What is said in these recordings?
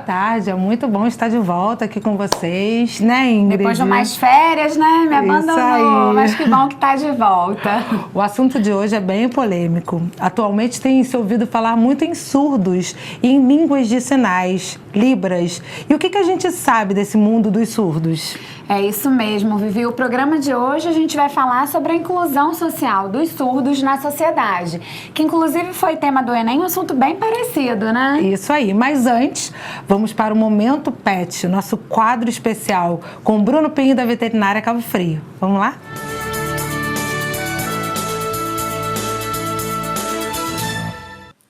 tarde, é muito bom estar de volta aqui com vocês, né, Ingrid? Depois de umas férias, né, me abandonou, mas que bom que tá de volta. O assunto de hoje é bem polêmico. Atualmente tem se ouvido falar muito em surdos e em línguas de sinais, Libras. E o que a gente sabe desse mundo dos surdos? É isso mesmo, Vivi. O programa de hoje a gente vai falar sobre a inclusão social dos surdos na sociedade, que inclusive foi tema do Enem, um assunto bem parecido, né? Isso aí, mas antes, vamos para o Momento Pet, nosso quadro especial com o Bruno Pinho da Veterinária Cabo Frio. Vamos lá?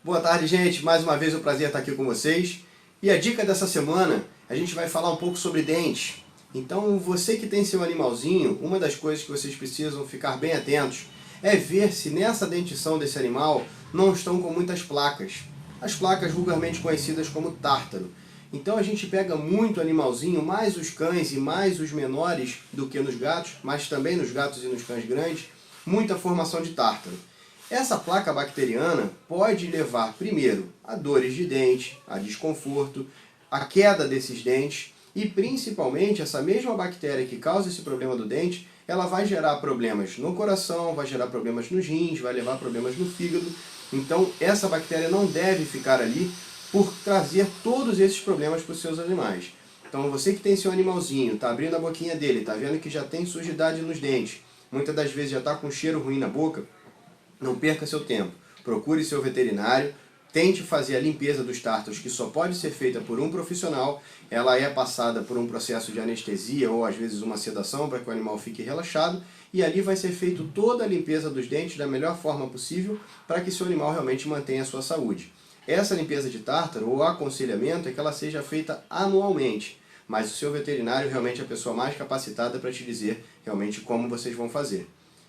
Boa tarde, gente. Mais uma vez é um prazer estar aqui com vocês. E a dica dessa semana, a gente vai falar um pouco sobre dentes. Então, você que tem seu animalzinho, uma das coisas que vocês precisam ficar bem atentos é ver se nessa dentição desse animal não estão com muitas placas. As placas vulgarmente conhecidas como tártaro. Então a gente pega muito animalzinho, mais os cães e mais os menores do que nos gatos, mas também nos gatos e nos cães grandes, muita formação de tártaro. Essa placa bacteriana pode levar primeiro a dores de dente, a desconforto, a queda desses dentes e principalmente essa mesma bactéria que causa esse problema do dente, ela vai gerar problemas no coração, vai gerar problemas nos rins, vai levar problemas no fígado. Então essa bactéria não deve ficar ali por trazer todos esses problemas para os seus animais. Então você que tem seu animalzinho, está abrindo a boquinha dele, está vendo que já tem sujidade nos dentes, muitas das vezes já está com cheiro ruim na boca, não perca seu tempo. Procure seu veterinário, tente fazer a limpeza dos tártaros, que só pode ser feita por um profissional. Ela é passada por um processo de anestesia ou às vezes uma sedação para que o animal fique relaxado e ali vai ser feito toda a limpeza dos dentes da melhor forma possível para que seu animal realmente mantenha a sua saúde. Essa limpeza de tártaro ou aconselhamento é que ela seja feita anualmente, mas o seu veterinário realmente é a pessoa mais capacitada para te dizer realmente como vocês vão fazer.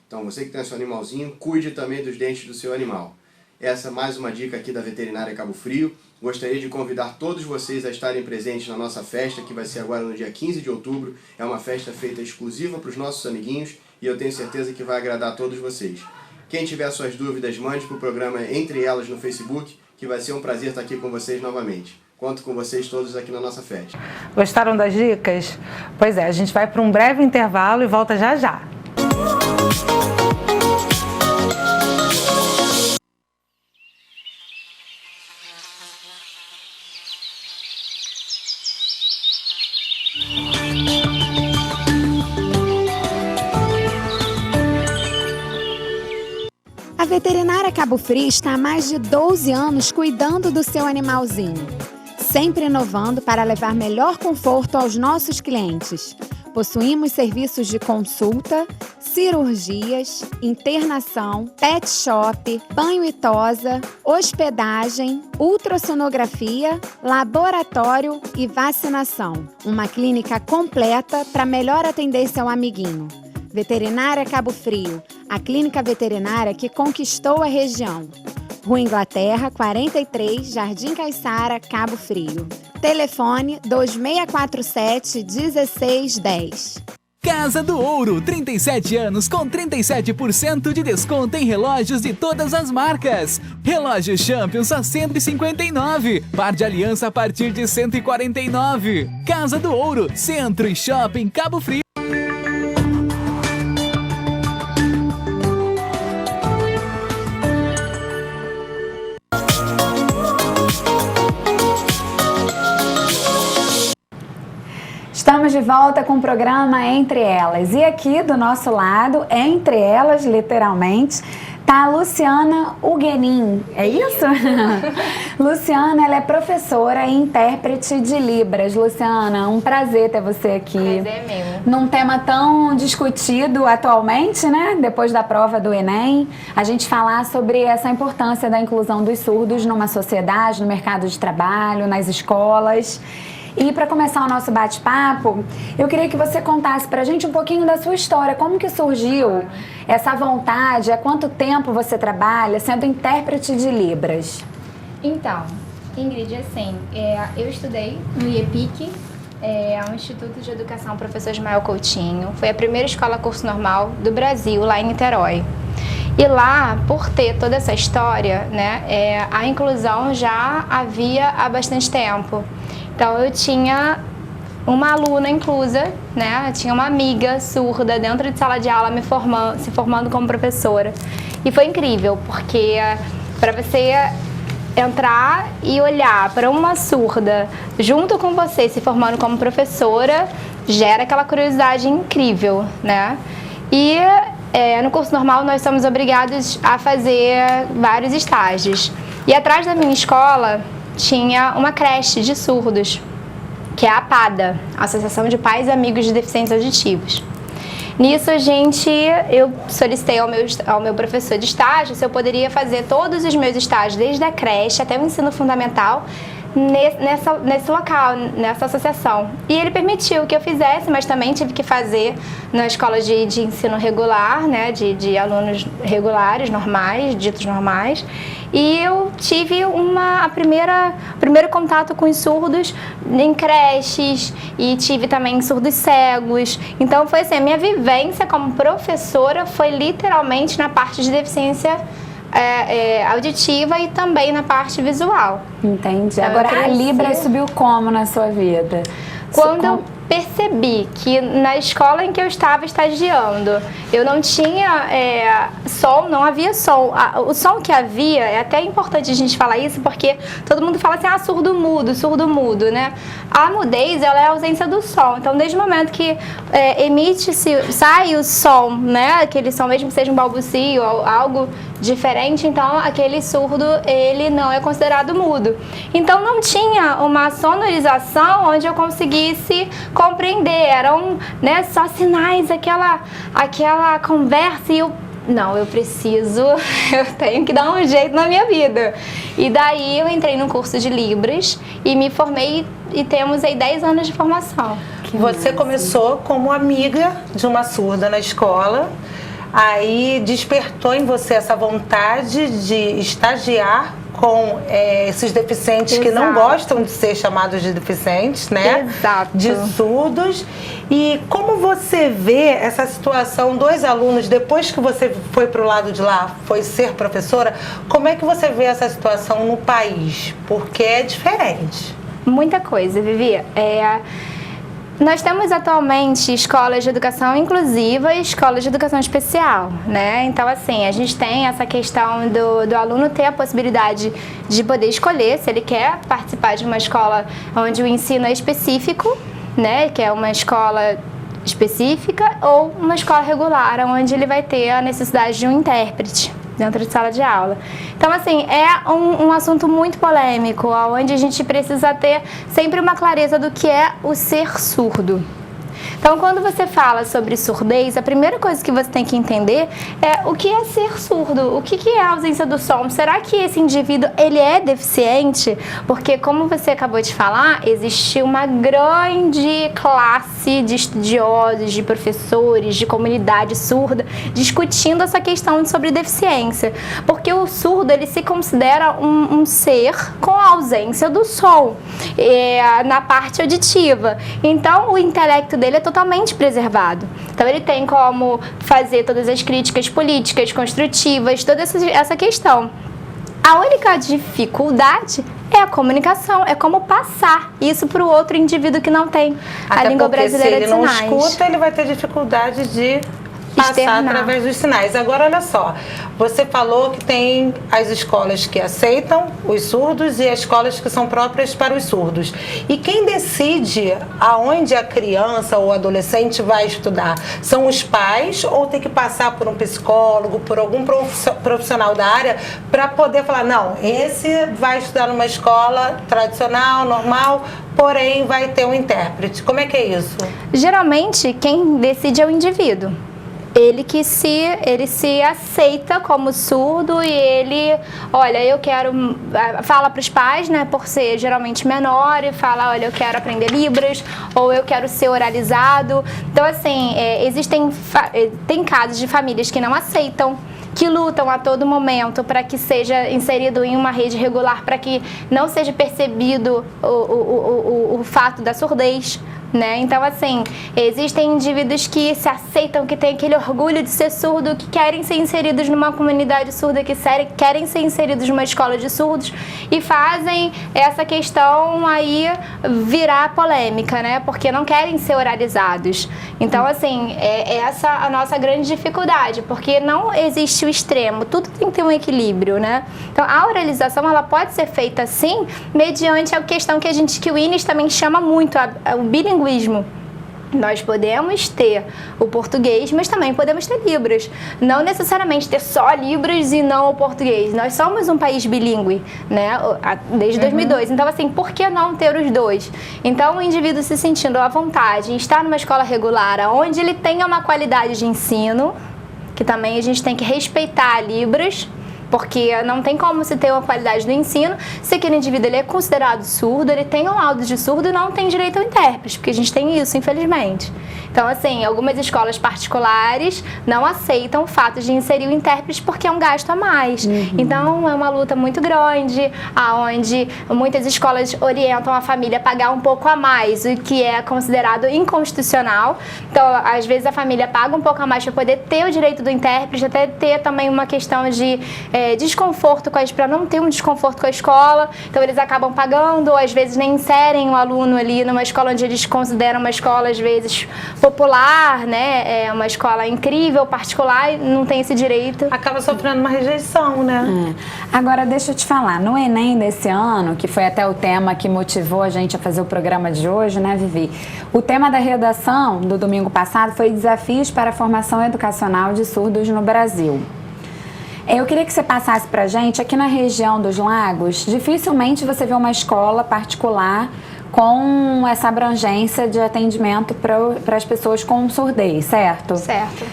Então você que tem seu animalzinho, cuide também dos dentes do seu animal. Essa é mais uma dica aqui da Veterinária Cabo Frio. Gostaria de convidar todos vocês a estarem presentes na nossa festa, que vai ser agora no dia 15 de outubro. É uma festa feita exclusiva para os nossos amiguinhos e eu tenho certeza que vai agradar a todos vocês. Quem tiver suas dúvidas, mande para o programa Entre Elas no Facebook, que vai ser um prazer estar aqui com vocês novamente. Conto com vocês todos aqui na nossa festa. Gostaram das dicas? Pois é, a gente vai para um breve intervalo e volta já já. A Veterinária Cabo Frio está há mais de 12 anos cuidando do seu animalzinho, sempre inovando para levar melhor conforto aos nossos clientes. Possuímos serviços de consulta, cirurgias, internação, pet shop, banho e tosa, hospedagem, ultrassonografia, laboratório e vacinação. Uma clínica completa para melhor atender seu amiguinho. Veterinária Cabo Frio, a clínica veterinária que conquistou a região. Rua Inglaterra, 43, Jardim Caiçara, Cabo Frio. Telefone 2647-1610. Casa do Ouro, 37 anos com 37% de desconto em relógios de todas as marcas. Relógio Champions a 159, par de aliança a partir de 149. Casa do Ouro, Centro e Shopping Cabo Frio. Estamos de volta com o programa Entre Elas. E aqui do nosso lado, entre elas, literalmente, tá a Luciana Huguenin. É isso? Luciana, ela é professora e intérprete de Libras. Luciana, um prazer ter você aqui. Prazer mesmo. Num tema tão discutido atualmente, né? Depois da prova do Enem, a gente falar sobre essa importância da inclusão dos surdos numa sociedade, no mercado de trabalho, nas escolas. E para começar o nosso bate-papo, eu queria que você contasse para a gente um pouquinho da sua história, como que surgiu essa vontade, há quanto tempo você trabalha sendo intérprete de Libras? Então, Ingrid, assim, eu estudei no IEPIC, o Instituto de Educação Professor Ismael Coutinho. Foi a primeira escola curso normal do Brasil, lá em Niterói. E lá, por ter toda essa história, né, a inclusão já havia há bastante tempo. Então eu tinha uma aluna inclusa, né? Eu tinha uma amiga surda dentro de sala de aula se formando como professora. E foi incrível, porque para você entrar e olhar para uma surda junto com você se formando como professora, gera aquela curiosidade incrível, né? E no curso normal nós somos obrigados a fazer vários estágios. E atrás da minha escola tinha uma creche de surdos, que é a APADA, Associação de Pais e Amigos de Deficientes Auditivos. Nisso, eu solicitei ao meu professor de estágio se eu poderia fazer todos os meus estágios, desde a creche até o ensino fundamental, nesse local, nessa associação. E ele permitiu que eu fizesse, mas também tive que fazer na escola de ensino regular, né, de alunos regulares, normais, ditos normais. E eu tive o primeiro contato com os surdos em creches e tive também surdos cegos. Então foi assim, a minha vivência como professora foi literalmente na parte de deficiência auditiva e também na parte visual. Entendi. Então, agora a Libras subiu como na sua vida? Quando eu percebi que na escola em que eu estava estagiando, eu não tinha som, não havia som. O som que havia, é até importante a gente falar isso, porque todo mundo fala assim, surdo mudo, né? A mudez, ela é a ausência do som. Então, desde o momento que sai o som, né? Aquele som, mesmo que seja um balbucio ou algo diferente, então aquele surdo, ele não é considerado mudo. Então, não tinha uma sonorização onde eu conseguisse compreender, eram, né, só sinais, aquela conversa e eu tenho que dar um jeito na minha vida. E daí eu entrei no curso de Libras e me formei e temos aí 10 anos de formação. Você começou como amiga de uma surda na escola, aí despertou em você essa vontade de estagiar com esses deficientes. Exato. Que não gostam de ser chamados de deficientes, né? Exato. De surdos. E como você vê essa situação dos alunos, depois que você foi para o lado de lá, foi ser professora, como é que você vê essa situação no país? Porque é diferente. Muita coisa, Vivi. Nós temos atualmente escolas de educação inclusiva e escolas de educação especial, né? Então, assim, a gente tem essa questão do aluno ter a possibilidade de poder escolher se ele quer participar de uma escola onde o ensino é específico, né? Que é uma escola específica, ou uma escola regular, onde ele vai ter a necessidade de um intérprete dentro de sala de aula. Então, assim, é um assunto muito polêmico, onde a gente precisa ter sempre uma clareza do que é o ser surdo. Então, quando você fala sobre surdez, a primeira coisa que você tem que entender é o que é ser surdo, o que é a ausência do som. Será que esse indivíduo, ele é deficiente? Porque, como você acabou de falar, existe uma grande classe de estudiosos, de professores, de comunidade surda, discutindo essa questão sobre deficiência. Porque o surdo, ele se considera um ser com a ausência do som na parte auditiva. Então, o intelecto dele é totalmente preservado. Então, ele tem como fazer todas as críticas políticas, construtivas, toda essa questão. A única dificuldade é a comunicação, é como passar isso para o outro indivíduo que não tem a língua brasileira de sinais. Se ele não escuta, ele vai ter dificuldade de passar externar através dos sinais. Agora, olha só, você falou que tem as escolas que aceitam os surdos e as escolas que são próprias para os surdos. E quem decide aonde a criança ou adolescente vai estudar? São os pais ou tem que passar por um psicólogo, por algum profissional da área para poder falar, não, esse vai estudar numa escola tradicional, normal, porém vai ter um intérprete. Como é que é isso? Geralmente, quem decide é o indivíduo. Ele se aceita como surdo e ele, olha, eu quero, fala para os pais, né, por ser geralmente menor, e fala, olha, eu quero aprender Libras, ou eu quero ser oralizado. Então, assim, tem casos de famílias que não aceitam, que lutam a todo momento para que seja inserido em uma rede regular, para que não seja percebido o fato da surdez. né? Então, assim, existem indivíduos que se aceitam, que têm aquele orgulho de ser surdo, que querem ser inseridos numa comunidade surda, que querem ser inseridos numa escola de surdos e fazem essa questão aí virar polêmica, né? Porque não querem ser oralizados. Então, assim, é essa a nossa grande dificuldade, porque não existe o extremo, tudo tem que ter um equilíbrio, né? Então, a oralização, ela pode ser feita, sim, mediante a questão que o INES também chama muito, o bilinguismo. Nós podemos ter o português, mas também podemos ter Libras. Não necessariamente ter só Libras e não o português. Nós somos um país bilíngue, né? Desde 2002. Então, assim, por que não ter os dois? Então, o indivíduo se sentindo à vontade em estar numa escola regular, onde ele tenha uma qualidade de ensino, que também a gente tem que respeitar a Libras, porque não tem como se ter uma qualidade do ensino se aquele indivíduo ele é considerado surdo, ele tem um laudo de surdo e não tem direito ao intérprete, porque a gente tem isso, infelizmente. Então, assim, algumas escolas particulares não aceitam o fato de inserir o intérprete porque é um gasto a mais. Então, é uma luta muito grande, aonde muitas escolas orientam a família a pagar um pouco a mais, o que é considerado inconstitucional. Então, às vezes a família paga um pouco a mais para poder ter o direito do intérprete, até ter também uma questão de desconforto para não ter um desconforto com a escola. Então, eles acabam pagando, ou às vezes nem inserem o aluno ali numa escola onde eles consideram uma escola, às vezes, popular, né? É uma escola incrível, particular, e não tem esse direito. Acaba sofrendo uma rejeição, né? Agora, deixa eu te falar, no Enem desse ano, que foi até o tema que motivou a gente a fazer o programa de hoje, né, Vivi? O tema da redação do domingo passado foi Desafios para a Formação Educacional de Surdos no Brasil. Eu queria que você passasse pra gente, aqui na região dos Lagos, dificilmente você vê uma escola particular com essa abrangência de atendimento para as pessoas com surdez, certo? Certo.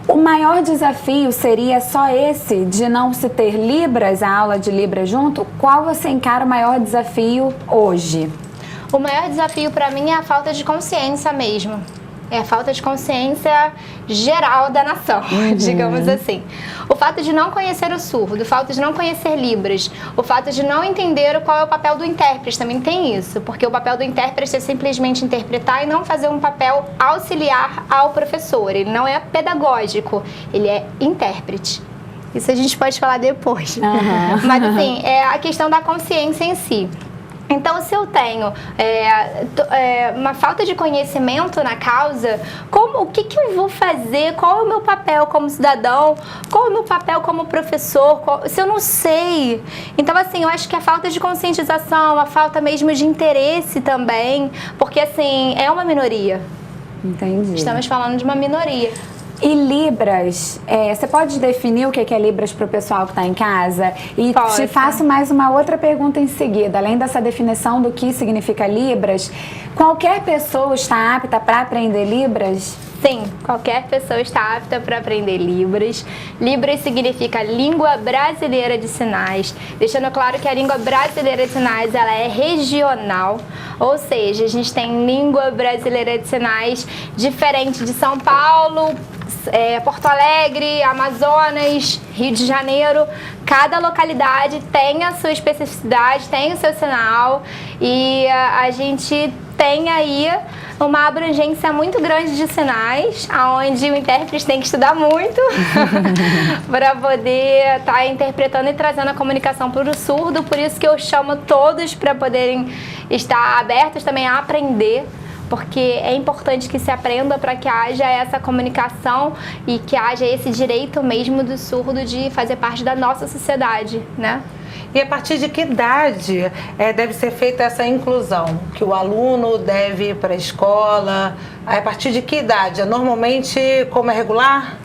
O maior desafio seria só esse, de não se ter Libras, a aula de Libras junto? Qual você encara o maior desafio hoje? O maior desafio para mim é a falta de consciência mesmo. É a falta de consciência geral da nação, digamos assim. O fato de não conhecer o surdo, o fato de não conhecer Libras, o fato de não entender qual é o papel do intérprete, também tem isso. Porque o papel do intérprete é simplesmente interpretar e não fazer um papel auxiliar ao professor. Ele não é pedagógico, ele é intérprete. Isso a gente pode falar depois. Mas, assim, é a questão da consciência em si. Então, se eu tenho uma falta de conhecimento na causa, o que eu vou fazer? Qual é o meu papel como cidadão? Qual é o meu papel como professor? Se eu não sei? Então, assim, eu acho que a falta de conscientização, a falta mesmo de interesse também, porque, assim, é uma minoria. Entendi. Estamos falando de uma minoria. E Libras, você pode definir o que é Libras para o pessoal que está em casa? E te faço mais uma outra pergunta em seguida. Além dessa definição do que significa Libras, qualquer pessoa está apta para aprender Libras? Sim, qualquer pessoa está apta para aprender Libras. Libras significa Língua Brasileira de Sinais, deixando claro que a Língua Brasileira de Sinais ela é regional, ou seja, a gente tem Língua Brasileira de Sinais diferente de São Paulo, Porto Alegre, Amazonas, Rio de Janeiro. Cada localidade tem a sua especificidade, tem o seu sinal e a gente tem aí uma abrangência muito grande de sinais, onde o intérprete tem que estudar muito para poder estar interpretando e trazendo a comunicação para o surdo. Por isso que eu chamo todos para poderem estar abertos também a aprender, porque é importante que se aprenda para que haja essa comunicação e que haja esse direito mesmo do surdo de fazer parte da nossa sociedade, né? E a partir de que idade deve ser feita essa inclusão? Que o aluno deve ir para a escola? A partir de que idade? Normalmente, como é regular?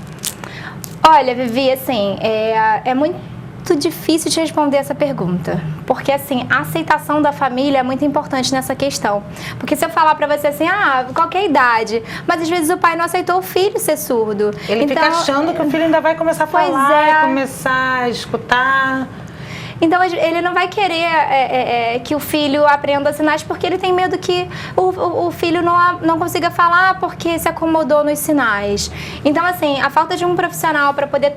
Olha, Vivi, assim, é muito difícil de responder essa pergunta, porque assim, a aceitação da família é muito importante nessa questão, porque se eu falar pra você assim, qualquer idade, mas às vezes o pai não aceitou o filho ser surdo. Ele fica achando que o filho ainda vai começar a falar, começar a escutar. Então, ele não vai querer que o filho aprenda sinais porque ele tem medo que o filho não consiga falar porque se acomodou nos sinais. Então, assim, a falta de um profissional para poder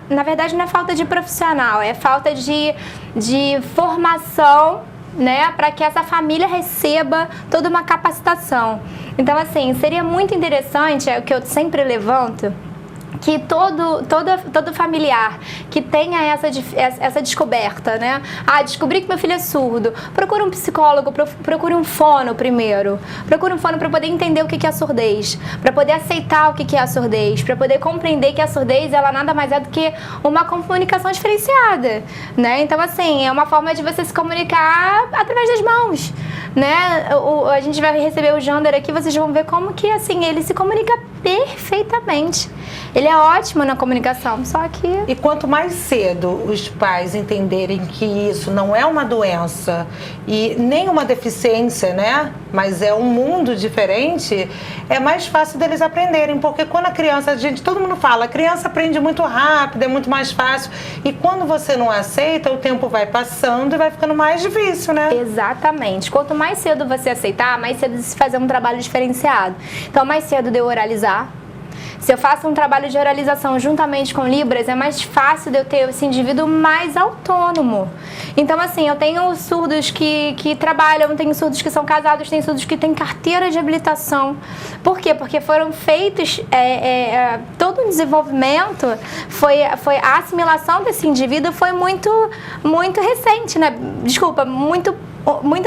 na verdade, não é falta de profissional, é falta de formação né, para que essa família receba toda uma capacitação. Então, assim, seria muito interessante, é o que eu sempre levanto, que todo familiar que tenha essa descoberta, né? Descobri que meu filho é surdo. Procura um psicólogo, procure um fono primeiro. Procure um fono para poder entender o que é a surdez, para poder aceitar o que é a surdez, para poder compreender que a surdez, ela nada mais é do que uma comunicação diferenciada, né? Então, assim, é uma forma de você se comunicar através das mãos, né? A gente vai receber o Jander aqui, vocês vão ver como que, assim, ele se comunica perfeitamente. Ele é ótimo na comunicação, só que... E quanto mais cedo os pais entenderem que isso não é uma doença e nem uma deficiência, né? Mas é um mundo diferente, é mais fácil deles aprenderem. Porque quando a criança, todo mundo fala, a criança aprende muito rápido, é muito mais fácil. E quando você não aceita, o tempo vai passando e vai ficando mais difícil, né? Exatamente. Quanto mais cedo você aceitar, mais cedo de se fazer um trabalho diferenciado. Então, mais cedo de eu oralizar. Se eu faço um trabalho de oralização juntamente com Libras, é mais fácil de eu ter esse indivíduo mais autônomo. Então, assim, eu tenho surdos que trabalham, tenho surdos que são casados, tenho surdos que têm carteira de habilitação. Por quê? Porque foram feitos, todo o desenvolvimento, a assimilação desse indivíduo foi muito recente, né? Desculpa, muito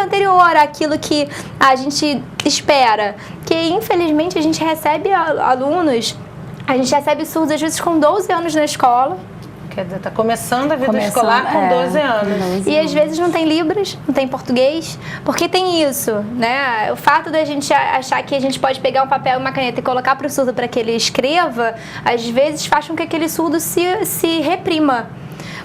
anterior àquilo que a gente espera. Que, infelizmente, a gente recebe alunos, a gente recebe surdos, às vezes, com 12 anos na escola. Quer dizer, está começando a vida escolar com 12 anos. E, às vezes, não tem Libras, não tem português, porque tem isso, né? O fato da gente achar que a gente pode pegar um papel e uma caneta e colocar para o surdo para que ele escreva, às vezes, faz com que aquele surdo se reprima.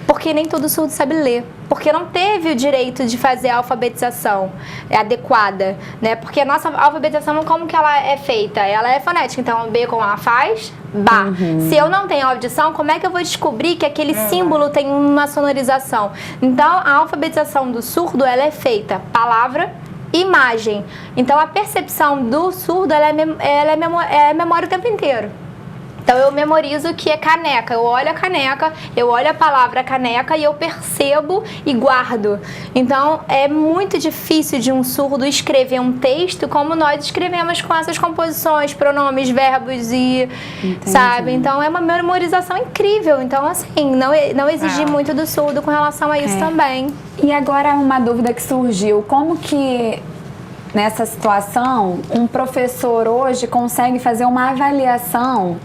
Porque nem todo surdo sabe ler. Porque não teve o direito de fazer a alfabetização adequada, né? Porque a nossa alfabetização, como que ela é feita? Ela é fonética, então B com A faz, Bá. Se eu não tenho audição, como é que eu vou descobrir que aquele símbolo tem uma sonorização? Então, a alfabetização do surdo, ela é feita palavra, imagem. Então, a percepção do surdo, ela é memória o tempo inteiro. Então, eu memorizo o que é caneca. Eu olho a caneca, eu olho a palavra caneca e eu percebo e guardo. Então, é muito difícil de um surdo escrever um texto como nós escrevemos com essas composições, pronomes, verbos e... Entendi. Sabe? Então, é uma memorização incrível. Então, assim, não exigir muito do surdo com relação a isso também. E agora, uma dúvida que surgiu. Como que... Nessa situação, um professor hoje consegue fazer uma avaliação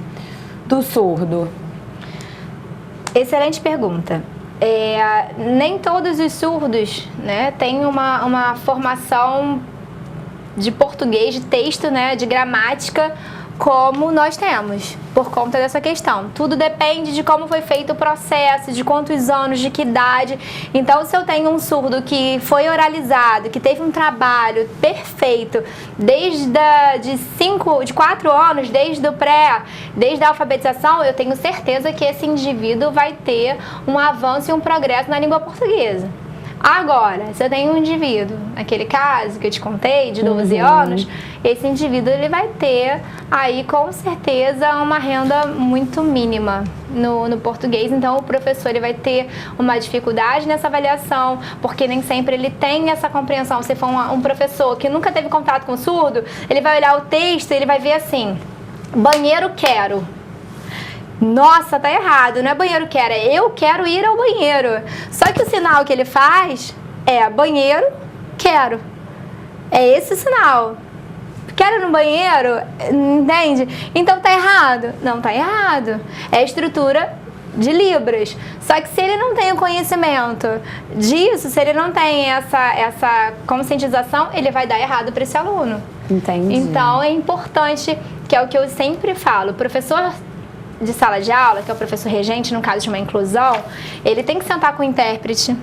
do surdo? Excelente pergunta. Nem todos os surdos, né, têm uma formação de português, de texto, né, de gramática, como nós temos, por conta dessa questão. Tudo depende de como foi feito o processo, de quantos anos, de que idade. Então, se eu tenho um surdo que foi oralizado, que teve um trabalho perfeito, desde de 4 anos, desde a alfabetização, eu tenho certeza que esse indivíduo vai ter um avanço e um progresso na língua portuguesa. Agora, se eu tenho um indivíduo, naquele caso que eu te contei, de 12 anos, esse indivíduo ele vai ter aí com certeza uma renda muito mínima no português. Então, o professor ele vai ter uma dificuldade nessa avaliação, porque nem sempre ele tem essa compreensão. Se for um professor que nunca teve contato com o surdo, ele vai olhar o texto e ele vai ver assim, banheiro quero. Nossa, tá errado, não é banheiro quero, é eu quero ir ao banheiro. Só que o sinal que ele faz é banheiro, quero. É esse o sinal. Quero ir no banheiro, entende? Então tá errado? Não tá errado. É a estrutura de Libras. Só que se ele não tem o conhecimento disso, se ele não tem essa conscientização, ele vai dar errado para esse aluno. Entendi. Então é importante, que é o que eu sempre falo, o professor de sala de aula, que é o professor regente, no caso de uma inclusão, ele tem que sentar com o intérprete,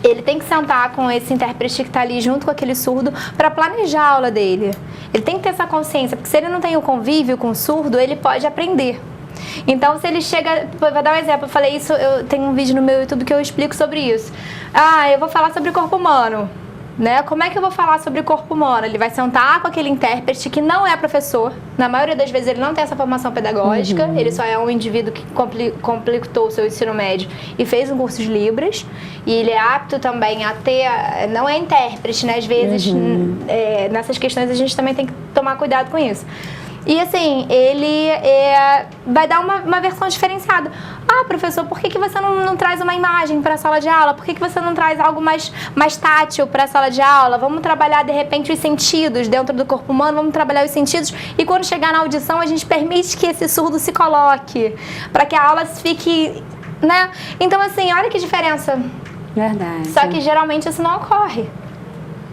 ele tem que sentar com esse intérprete que está ali junto com aquele surdo para planejar a aula dele. Ele tem que ter essa consciência, porque se ele não tem o convívio com o surdo, ele pode aprender. Então, se ele chega... Vou dar um exemplo, eu falei isso, eu tenho um vídeo no meu YouTube que eu explico sobre isso. Eu vou falar sobre o corpo humano. né? Como é que eu vou falar sobre o corpo humano? Ele vai sentar com aquele intérprete que não é professor. Na maioria das vezes ele não tem essa formação pedagógica. Ele só é um indivíduo que completou o seu ensino médio e fez um curso de Libras. E ele é apto também a ter... Não é intérprete, né? Às vezes, nessas questões, a gente também tem que tomar cuidado com isso. E assim, ele vai dar uma versão diferenciada. Ah, professor, por que você não traz uma imagem para a sala de aula? Por que você não traz algo mais tátil para a sala de aula? Vamos trabalhar, de repente, os sentidos dentro do corpo humano, vamos trabalhar os sentidos. E quando chegar na audição, a gente permite que esse surdo se coloque, para que a aula fique, né? Então, assim, olha que diferença. Verdade. Só que geralmente isso não ocorre.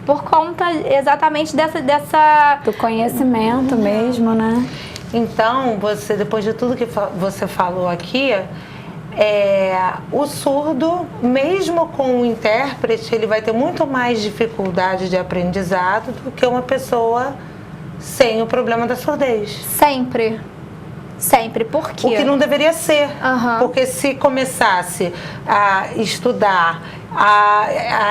Por conta exatamente dessa... Do conhecimento mesmo, né? Então, você, depois de tudo que você falou aqui, o surdo, mesmo com o intérprete, ele vai ter muito mais dificuldade de aprendizado do que uma pessoa sem o problema da surdez. Sempre. Sempre. Por quê? O que não deveria ser. Aham. Porque se começasse a estudar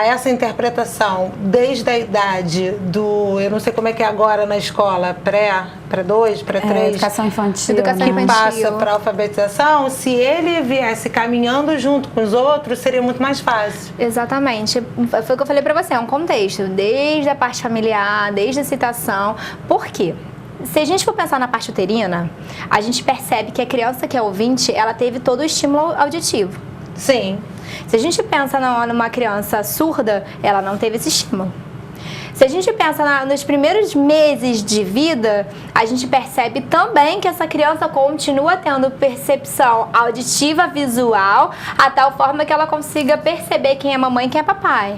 essa interpretação desde a idade do... Eu não sei como é que é agora na escola, pré-2, pré-3. Educação infantil. Educação Que infantil. passa para a alfabetização, se ele viesse caminhando junto com os outros, seria muito mais fácil. Exatamente. Foi o que eu falei pra você, é um contexto. Desde a parte familiar, desde a citação. Por quê? Se a gente for pensar na parte uterina, a gente percebe que a criança que é ouvinte, ela teve todo o estímulo auditivo. Sim. Se a gente pensa numa criança surda, ela não teve esse estímulo. Se a gente pensa nos primeiros meses de vida, a gente percebe também que essa criança continua tendo percepção auditiva, visual, a tal forma que ela consiga perceber quem é mamãe e quem é papai.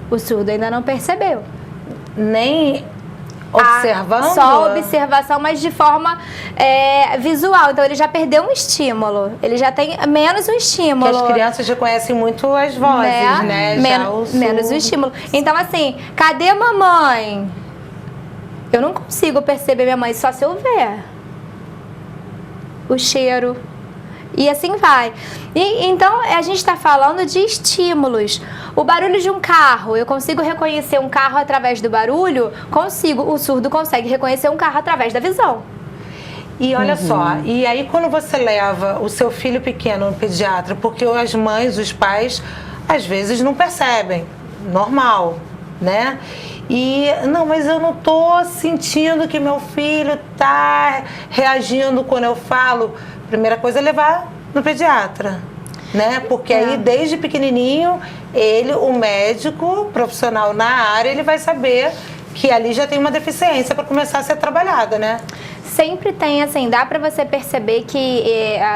O surdo ainda não percebeu. Nem observando? Só observação, mas de forma visual. Então, ele já perdeu um estímulo. Ele já tem menos um estímulo. Porque as crianças já conhecem muito as vozes, né? Menos o estímulo. Então, assim, cadê a mamãe? Eu não consigo perceber minha mãe só se eu ver. O cheiro. E assim vai. Então, a gente está falando de estímulos. O barulho de um carro, eu consigo reconhecer um carro através do barulho? Consigo. O surdo consegue reconhecer um carro através da visão. E olha só, e aí quando você leva o seu filho pequeno no pediatra, porque as mães, os pais, às vezes não percebem, normal, né? E, não, mas eu não tô sentindo que meu filho tá reagindo quando eu falo. Primeira coisa é levar no pediatra, né? Porque aí, desde pequenininho, o médico profissional na área, ele vai saber que ali já tem uma deficiência para começar a ser trabalhada, né? Sempre tem, assim, dá pra você perceber que,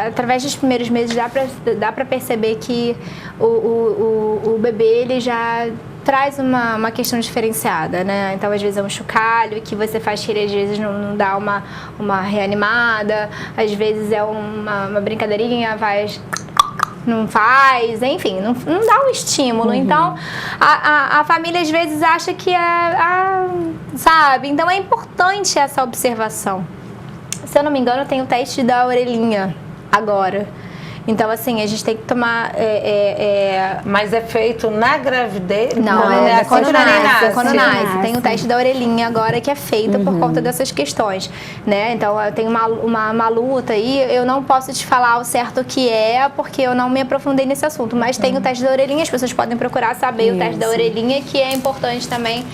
através dos primeiros meses, dá pra perceber que o bebê, ele já traz uma questão diferenciada, né? Então, às vezes é um chocalho que você faz que ele, às vezes, não dá uma reanimada, às vezes é uma brincadeirinha, não faz, enfim, não dá um estímulo. Então, a família, às vezes, acha que sabe? Então, é importante essa observação. Se eu não me engano, tem o teste da orelhinha agora. Então, assim, a gente tem que tomar... Mas é feito na gravidez? Não, quando nasce. Tem o teste da orelhinha agora que é feito por conta dessas questões, né? Então, tem uma luta aí, eu não posso te falar o certo que porque eu não me aprofundei nesse assunto, mas tem o teste da orelhinha, as pessoas podem procurar saber o teste da orelhinha, que é importante também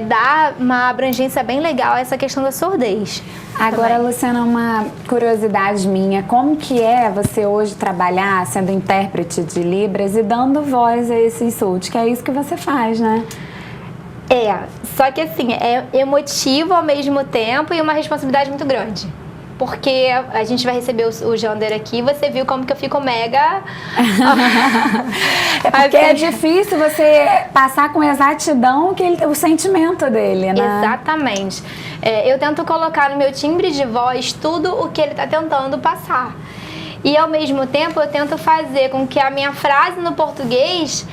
dar uma abrangência bem legal a essa questão da surdez. Agora, Luciana, uma curiosidade minha, como que é você hoje trabalhar sendo intérprete de Libras e dando voz a esses surdos, que é isso que você faz, né? Só que assim, é emotivo ao mesmo tempo e uma responsabilidade muito grande. Porque a gente vai receber o Jander aqui, você viu como que eu fico mega... Porque é difícil você passar com exatidão o sentimento dele, né? Exatamente. Eu tento colocar no meu timbre de voz tudo o que ele está tentando passar. E ao mesmo tempo eu tento fazer com que a minha frase no português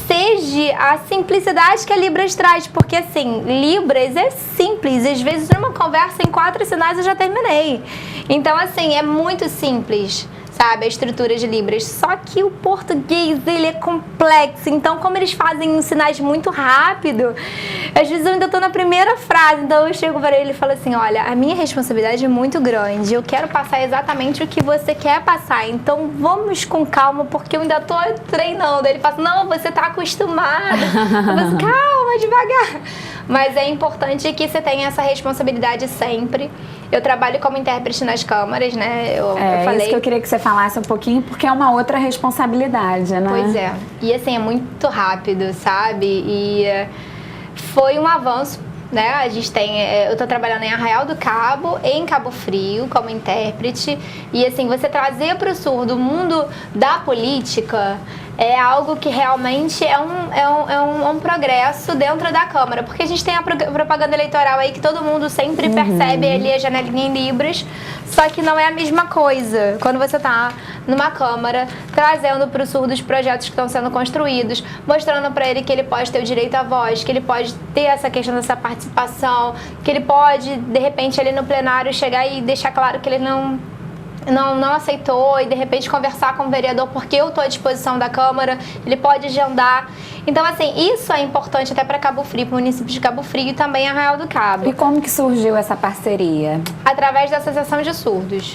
seja a simplicidade que a Libras traz, porque assim, Libras é simples, às vezes numa conversa em 4 sinais eu já terminei. Então assim, é muito simples, sabe? A estrutura de Libras. Só que o português, ele é complexo. Então, como eles fazem sinais muito rápido, às vezes eu ainda tô na primeira frase. Então, eu chego para ele e falo assim, olha, a minha responsabilidade é muito grande. Eu quero passar exatamente o que você quer passar. Então, vamos com calma, porque eu ainda tô treinando. Ele fala, não, você tá acostumado. Eu falo assim, calma, devagar. Mas é importante que você tenha essa responsabilidade sempre. Eu trabalho como intérprete nas câmaras, né? Eu falei. Isso que eu queria que você falasse um pouquinho, porque é uma outra responsabilidade, né? Pois é. E assim, é muito rápido, sabe? E foi um avanço, né? A gente tem... Eu tô trabalhando em Arraial do Cabo, em Cabo Frio, como intérprete. E assim, você trazer para o surdo o mundo da política é algo que realmente é um progresso dentro da Câmara. Porque a gente tem a propaganda eleitoral aí que todo mundo sempre percebe ali a janelinha em Libras, só que não é a mesma coisa. Quando você tá numa Câmara, trazendo para o surdo os projetos que estão sendo construídos, mostrando para ele que ele pode ter o direito à voz, que ele pode ter essa questão dessa participação, que ele pode, de repente, ali no plenário, chegar e deixar claro que ele não aceitou e de repente conversar com o vereador porque eu estou à disposição da Câmara, ele pode agendar. Então, assim, isso é importante até para Cabo Frio, para o município de Cabo Frio e também Arraial do Cabo. E como que surgiu essa parceria? Através da Associação de Surdos.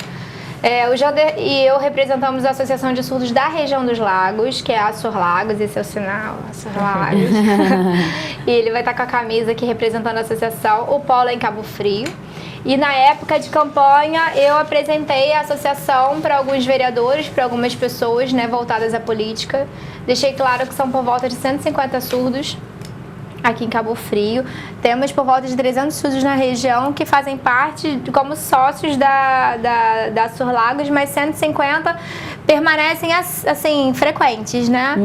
O Jander e eu representamos a Associação de Surdos da região dos Lagos, que é a Surlagos, esse é o sinal, a Surlagos. E ele vai estar com a camisa aqui representando a associação. O polo é em Cabo Frio. E na época de campanha, eu apresentei a associação para alguns vereadores, para algumas pessoas, né, voltadas à política. Deixei claro que são por volta de 150 surdos aqui em Cabo Frio. Temos por volta de 300 surdos na região que fazem parte como sócios da Surlagos, mas 150 permanecem assim frequentes, né?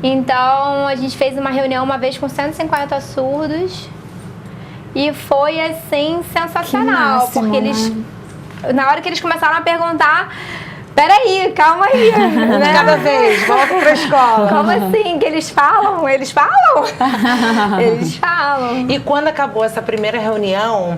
Então, a gente fez uma reunião uma vez com 150 surdos. E foi, assim, sensacional. Máximo, porque eles, na hora que eles começaram a perguntar, peraí, calma aí. Né? Cada vez, volta pra escola. Como assim? Que eles falam? Eles falam? Eles falam. E quando acabou essa primeira reunião,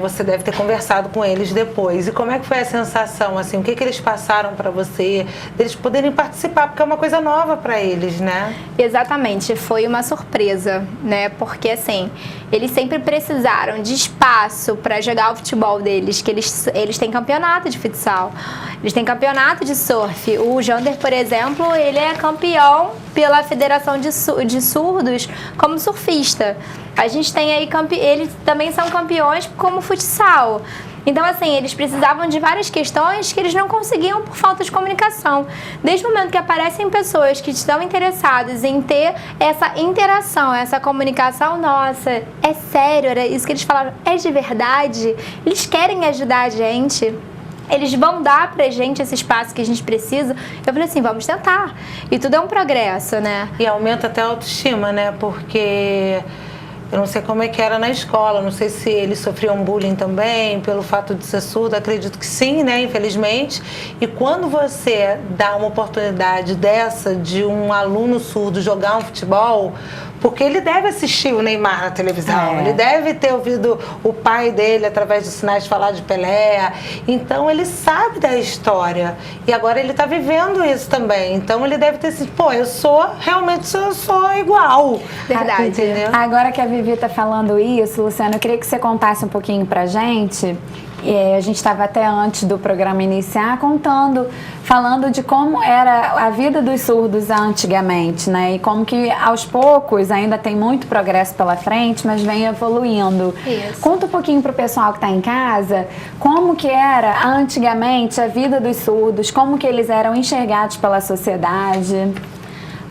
você deve ter conversado com eles depois. E como é que foi a sensação, assim? O que eles passaram para você? Deles poderem participar, porque é uma coisa nova para eles, né? Exatamente, foi uma surpresa, né? Porque, assim, eles sempre precisaram de espaço para jogar o futebol deles, que eles têm campeonato de futsal, eles têm campeonato de surf. O Jander, por exemplo, ele é campeão pela Federação de Surdos como surfista. A gente tem aí, eles também são campeões como futsal. Então, assim, eles precisavam de várias questões que eles não conseguiam por falta de comunicação. Desde o momento que aparecem pessoas que estão interessadas em ter essa interação, essa comunicação, nossa, é sério, era isso que eles falaram, é de verdade? Eles querem ajudar a gente? Eles vão dar pra gente esse espaço que a gente precisa? Eu falei assim, vamos tentar. E tudo é um progresso, né? E aumenta até a autoestima, né? Porque... eu não sei como é que era na escola, não sei se eles sofriam bullying também pelo fato de ser surdo, acredito que sim, né, infelizmente. E quando você dá uma oportunidade dessa de um aluno surdo jogar um futebol, porque ele deve assistir o Neymar na televisão, ele deve ter ouvido o pai dele através dos sinais falar de Pelé, então ele sabe da história e agora ele está vivendo isso também, então ele deve ter assim, pô, eu sou igual. Verdade. Entendeu? Agora que a Vivi está falando isso, Luciana, eu queria que você contasse um pouquinho pra gente. A gente estava até antes do programa iniciar falando de como era a vida dos surdos antigamente, né? E como que aos poucos ainda tem muito progresso pela frente, mas vem evoluindo. Isso. Conta um pouquinho pro pessoal que está em casa como que era antigamente a vida dos surdos, como que eles eram enxergados pela sociedade.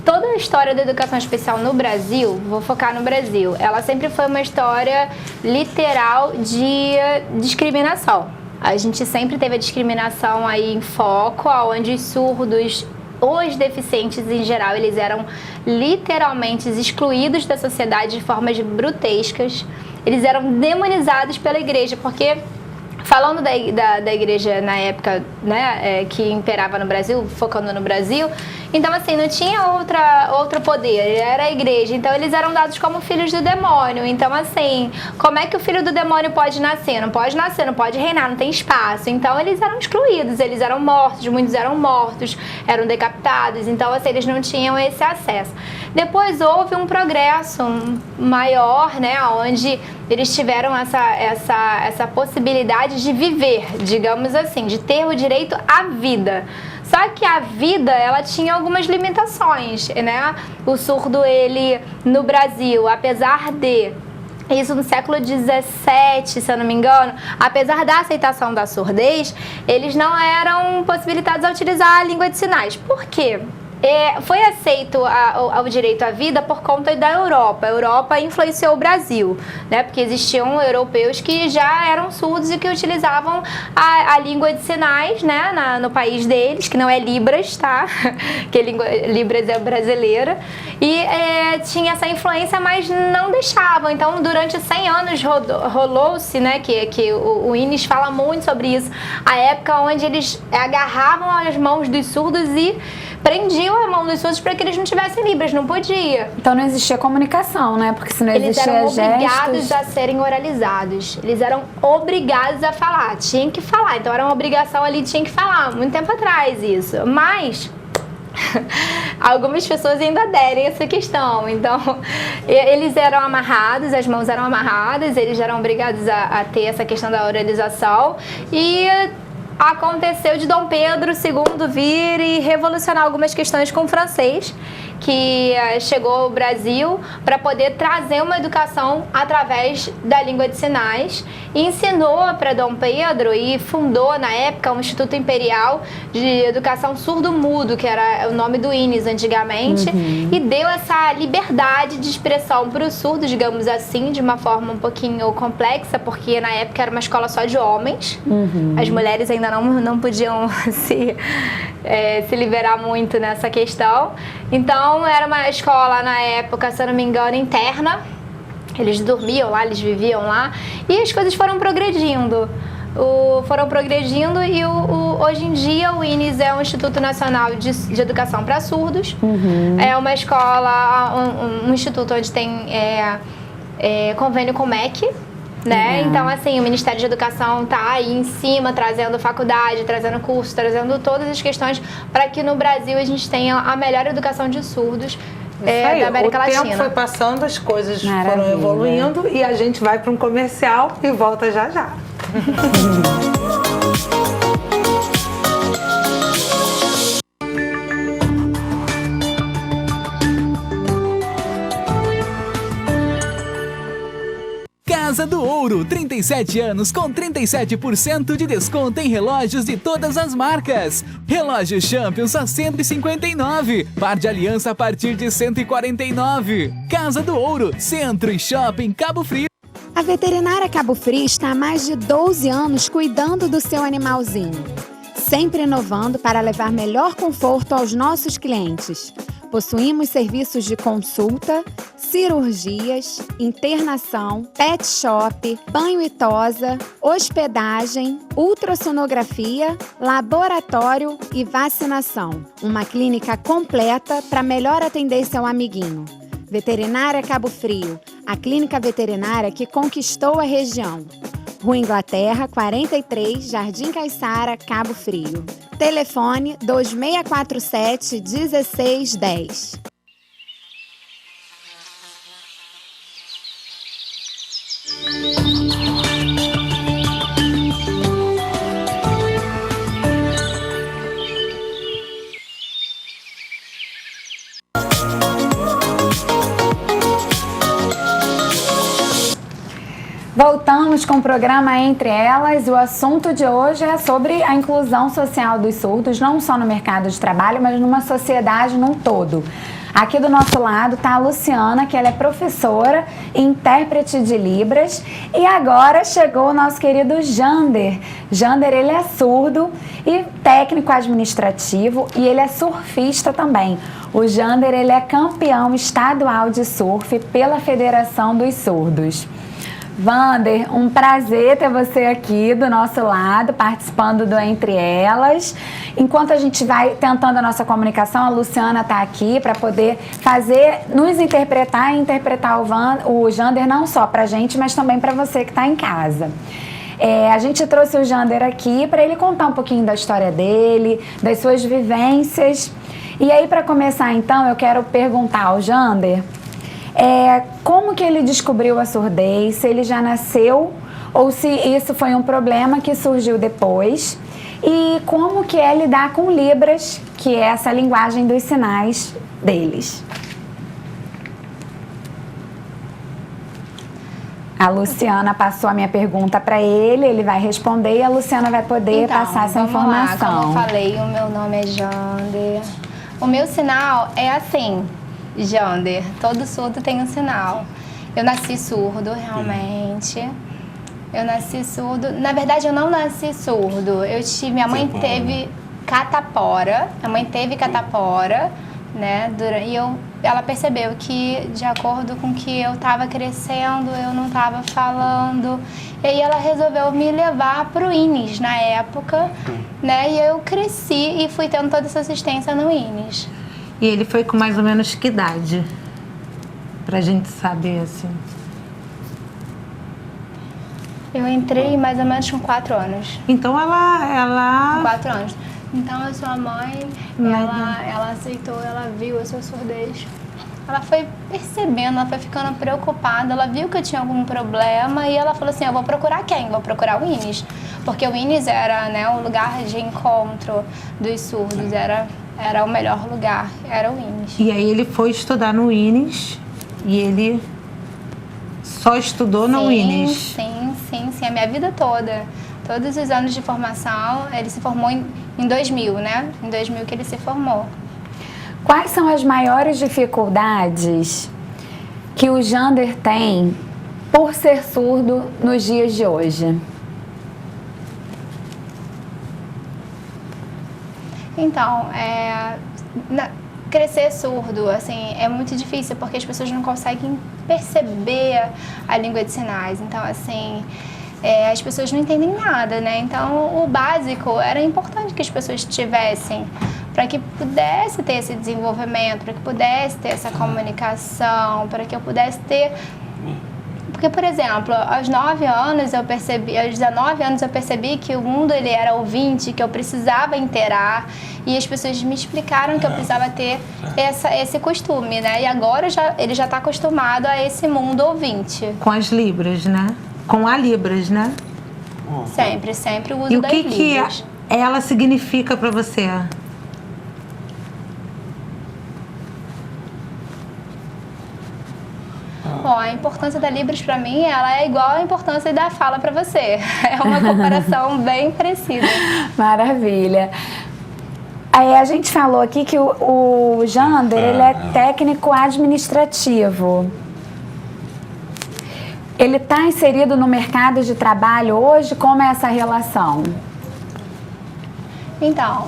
Toda a história da educação especial no Brasil, vou focar no Brasil, ela sempre foi uma história literal de discriminação. A gente sempre teve a discriminação aí em foco, onde os surdos, os deficientes em geral, eles eram literalmente excluídos da sociedade de formas grotescas. Eles eram demonizados pela igreja, porque Falando da igreja na época, né, que imperava no Brasil, focando no Brasil, então assim, não tinha outro poder, era a igreja, então eles eram dados como filhos do demônio. Então assim, como é que o filho do demônio pode nascer? Não pode nascer, não pode reinar, não tem espaço. Então eles eram excluídos, eles eram mortos, muitos eram mortos, eram decapitados, então assim, eles não tinham esse acesso. Depois houve um progresso maior, né, onde eles tiveram essa possibilidade de viver, digamos assim, de ter o direito à vida. Só que a vida, ela tinha algumas limitações, né? O surdo, ele, no Brasil, apesar de... Isso no século XVII, se eu não me engano, apesar da aceitação da surdez, eles não eram possibilitados a utilizar a língua de sinais. Por quê? Foi aceito o direito à vida por conta da Europa. A Europa influenciou o Brasil, né? Porque existiam europeus que já eram surdos e que utilizavam a língua de sinais, né? No país deles, que não é Libras, tá? Que Libras é brasileira. E tinha essa influência, mas não deixavam. Então, durante 100 anos rolou-se, né? Que o Inês fala muito sobre isso. A época onde eles agarravam as mãos dos surdos e prendiam a mão dos surdos para que eles não tivessem Libras, não podia. Então não existia comunicação, né? Porque se não existia gestos... Eles eram obrigados a serem oralizados. Eles eram obrigados a falar, tinham que falar. Então era uma obrigação ali, tinha que falar. Muito tempo atrás isso. Mas... algumas pessoas ainda aderem a essa questão. Então, eles eram amarrados, as mãos eram amarradas, eles eram obrigados a ter essa questão da oralização. E... aconteceu de Dom Pedro II vir e revolucionar algumas questões com o francês, que chegou ao Brasil para poder trazer uma educação através da língua de sinais, e ensinou para Dom Pedro e fundou na época um Instituto Imperial de Educação Surdo-Mudo, que era o nome do INES antigamente, e deu essa liberdade de expressão para os surdos, digamos assim, de uma forma um pouquinho complexa, porque na época era uma escola só de homens, as mulheres ainda não podiam se liberar muito nessa questão. Então era uma escola na época, se eu não me engano, interna. Eles dormiam lá, eles viviam lá, e as coisas foram progredindo. E hoje em dia o INES é um Instituto Nacional de Educação para Surdos. É uma escola, um instituto onde tem convênio com o MEC. Né? Então, assim, o Ministério de Educação está aí em cima, trazendo faculdade, trazendo curso, trazendo todas as questões para que no Brasil a gente tenha a melhor educação de surdos da América Latina. O tempo foi passando, as coisas foram evoluindo, e a gente vai para um comercial e volta já já. Casa do Ouro, 37 anos com 37% de desconto em relógios de todas as marcas. Relógio Champions a 159, par de aliança a partir de 149. Casa do Ouro, Centro e Shopping Cabo Frio. A Veterinária Cabo Frio está há mais de 12 anos cuidando do seu animalzinho, sempre inovando para levar melhor conforto aos nossos clientes. Possuímos serviços de consulta, cirurgias, internação, pet shop, banho e tosa, hospedagem, ultrassonografia, laboratório e vacinação. Uma clínica completa para melhor atender seu amiguinho. Veterinária Cabo Frio, a clínica veterinária que conquistou a região. Rua Inglaterra, 43, Jardim Caiçara, Cabo Frio. Telefone 2647-1610. Voltamos com o programa Entre Elas. O assunto de hoje é sobre a inclusão social dos surdos, não só no mercado de trabalho, mas numa sociedade num todo. Aqui do nosso lado está a Luciana, que ela é professora e intérprete de Libras. E agora chegou o nosso querido Jander. Jander, ele é surdo e técnico administrativo, e ele é surfista também. O Jander, ele é campeão estadual de surf pela Federação dos Surdos. Vander, um prazer ter você aqui do nosso lado, participando do Entre Elas. Enquanto a gente vai tentando a nossa comunicação, a Luciana está aqui para poder nos interpretar e interpretar o Jander não só para a gente, mas também para você que está em casa. A gente trouxe o Jander aqui para ele contar um pouquinho da história dele, das suas vivências. E aí, para começar então, eu quero perguntar ao Jander como que ele descobriu a surdez, se ele já nasceu ou se isso foi um problema que surgiu depois, e como que é lidar com Libras, que é essa linguagem dos sinais deles. A Luciana passou a minha pergunta para ele, ele vai responder e a Luciana vai poder passar essa informação. Lá, como eu falei, o meu nome é Jander. O meu sinal é assim, Jander. Todo surdo tem um sinal. Eu nasci surdo, realmente. Eu nasci surdo. Na verdade, eu não nasci surdo. Minha mãe teve catapora. Minha mãe teve catapora, né? E ela percebeu que, de acordo com que eu estava crescendo, eu não estava falando. E aí ela resolveu me levar para o INES na época, né? E eu cresci e fui tendo toda essa assistência no INES. E ele foi com mais ou menos que idade? Pra gente saber, assim. Eu entrei mais ou menos com 4 anos. Então ela... 4 anos. Então a sua mãe, ela aceitou, ela viu a sua surdez. Ela foi percebendo, ela foi ficando preocupada, ela viu que eu tinha algum problema e ela falou assim, eu vou procurar quem? Vou procurar o INES. Porque o INES era, né, o lugar de encontro dos surdos, era o melhor lugar, era o INES. E aí ele foi estudar no INES e ele só estudou no INES? Sim, a minha vida toda. Todos os anos de formação, ele se formou em 2000, né? Em 2000 que ele se formou. Quais são as maiores dificuldades que o Jander tem por ser surdo nos dias de hoje? Então, crescer surdo, assim, é muito difícil porque as pessoas não conseguem perceber a língua de sinais. Então, assim, as pessoas não entendem nada, né? Então, o básico era importante que as pessoas tivessem para que pudesse ter esse desenvolvimento, para que pudesse ter essa comunicação, para que eu pudesse ter... Porque, por exemplo, aos 9 anos eu percebi, aos 19 anos eu percebi que o mundo ele era ouvinte, que eu precisava inteirar, e as pessoas me explicaram que eu precisava ter esse costume, né? E agora ele já está acostumado a esse mundo ouvinte. Com as Libras, né? Com a Libras, né? Sempre o uso e das Libras. E o Libras. que ela significa para você? Bom, a importância da Libras para mim, ela é igual à importância da fala para você. É uma comparação bem parecida. Maravilha. Aí a gente falou aqui que o Jander, ele é técnico administrativo. Ele está inserido no mercado de trabalho hoje? Como é essa relação? Então,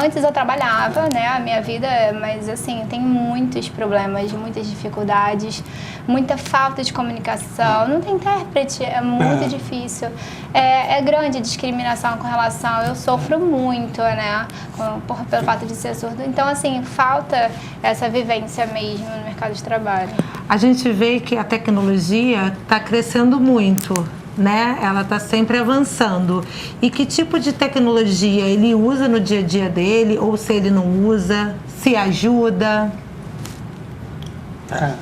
antes eu trabalhava, né, a minha vida, mas assim, tem muitos problemas, muitas dificuldades, muita falta de comunicação, não tem intérprete, é muito difícil. É grande a discriminação com relação, eu sofro muito, né, pelo fato de ser surdo. Então, assim, falta essa vivência mesmo no mercado de trabalho. A gente vê que a tecnologia está crescendo muito, né? Ela está sempre avançando. E que tipo de tecnologia ele usa no dia a dia dele, ou se ele não usa, se ajuda?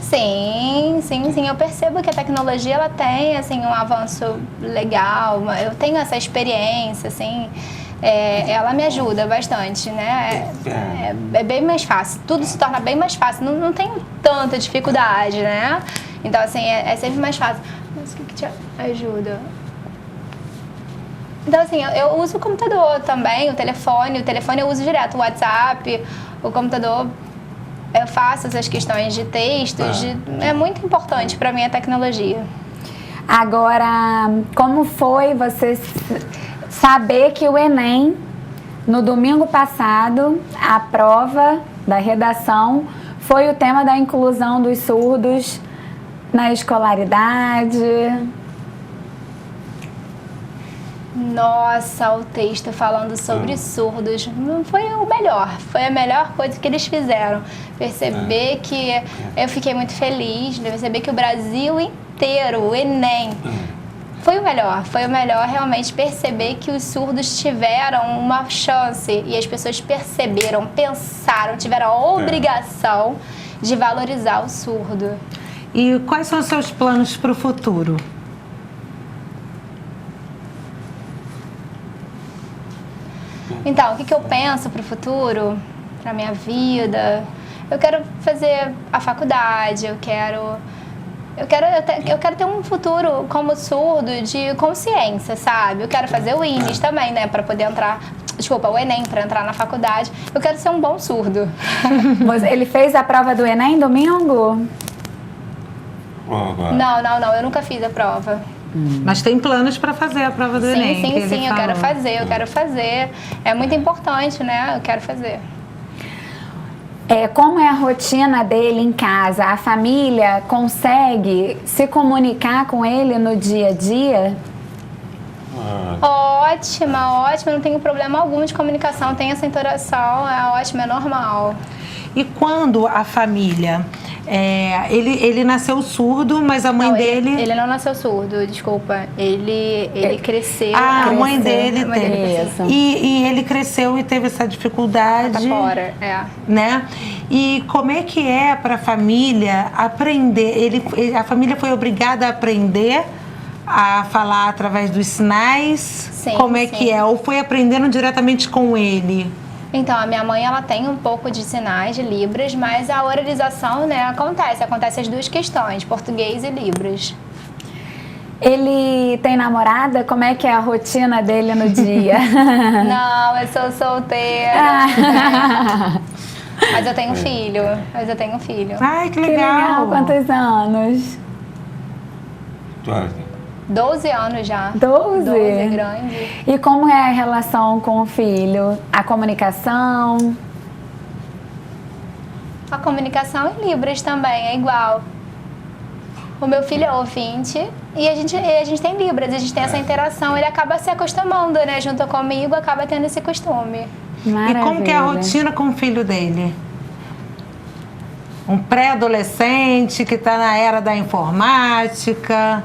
Sim, eu percebo que a tecnologia ela tem assim um avanço legal. Eu tenho essa experiência, assim, ela me ajuda bastante, né? É bem mais fácil. Tudo se torna bem mais fácil. Não tem tanta dificuldade, né? Então assim é sempre mais fácil. Mas o que te ajuda? Então assim eu uso o computador também, o telefone eu uso direto, o WhatsApp, o computador. Eu faço essas questões de textos, é muito importante para mim a tecnologia. Agora, como foi você saber que o Enem, no domingo passado, a prova da redação, foi o tema da inclusão dos surdos na escolaridade? Nossa, o texto falando sobre surdos foi o melhor. Foi a melhor coisa que eles fizeram. Perceber que eu fiquei muito feliz, de perceber que o Brasil inteiro, o Enem, foi o melhor realmente perceber que os surdos tiveram uma chance e as pessoas perceberam, pensaram, tiveram a obrigação de valorizar o surdo. E quais são os seus planos para o futuro? Então, o que eu penso para o futuro, para minha vida? Eu quero fazer a faculdade, eu quero ter um futuro como surdo de consciência, sabe? Eu quero fazer o INES também, né, para poder entrar, o Enem, para entrar na faculdade. Eu quero ser um bom surdo. Ele fez a prova do Enem domingo? Não, eu nunca fiz a prova. Mas tem planos para fazer a prova do Enem? Sim, eu quero fazer. É muito importante, né? Eu quero fazer. Como é a rotina dele em casa? A família consegue se comunicar com ele no dia a dia? Ótima, não tenho problema algum de comunicação, tem essa interação, é ótimo, é normal. E quando a família... ele nasceu surdo, mas a mãe dele... Ele não nasceu surdo, desculpa. Ele cresceu. A mãe dele a mãe teve. dele E ele cresceu e teve essa dificuldade. Tá fora, né? E como é que é para a família aprender? A família foi obrigada a aprender a falar através dos sinais? Sim, como é que é? Ou foi aprendendo diretamente com ele? Então, a minha mãe, ela tem um pouco de sinais, de Libras, mas a oralização, né, acontece as duas questões, português e Libras. Ele tem namorada? Como é que é a rotina dele no dia? Não, eu sou solteira. Mas eu tenho filho. Ai, que legal. Que legal. Quantos anos? 12 anos já. 12? 12, grande. E como é a relação com o filho? A comunicação? A comunicação em Libras também, é igual. O meu filho é ouvinte e a gente tem Libras, a gente tem essa interação, ele acaba se acostumando, né? Junto comigo, acaba tendo esse costume. Maravilha. E como que é a rotina com o filho dele? Um pré-adolescente que está na era da informática...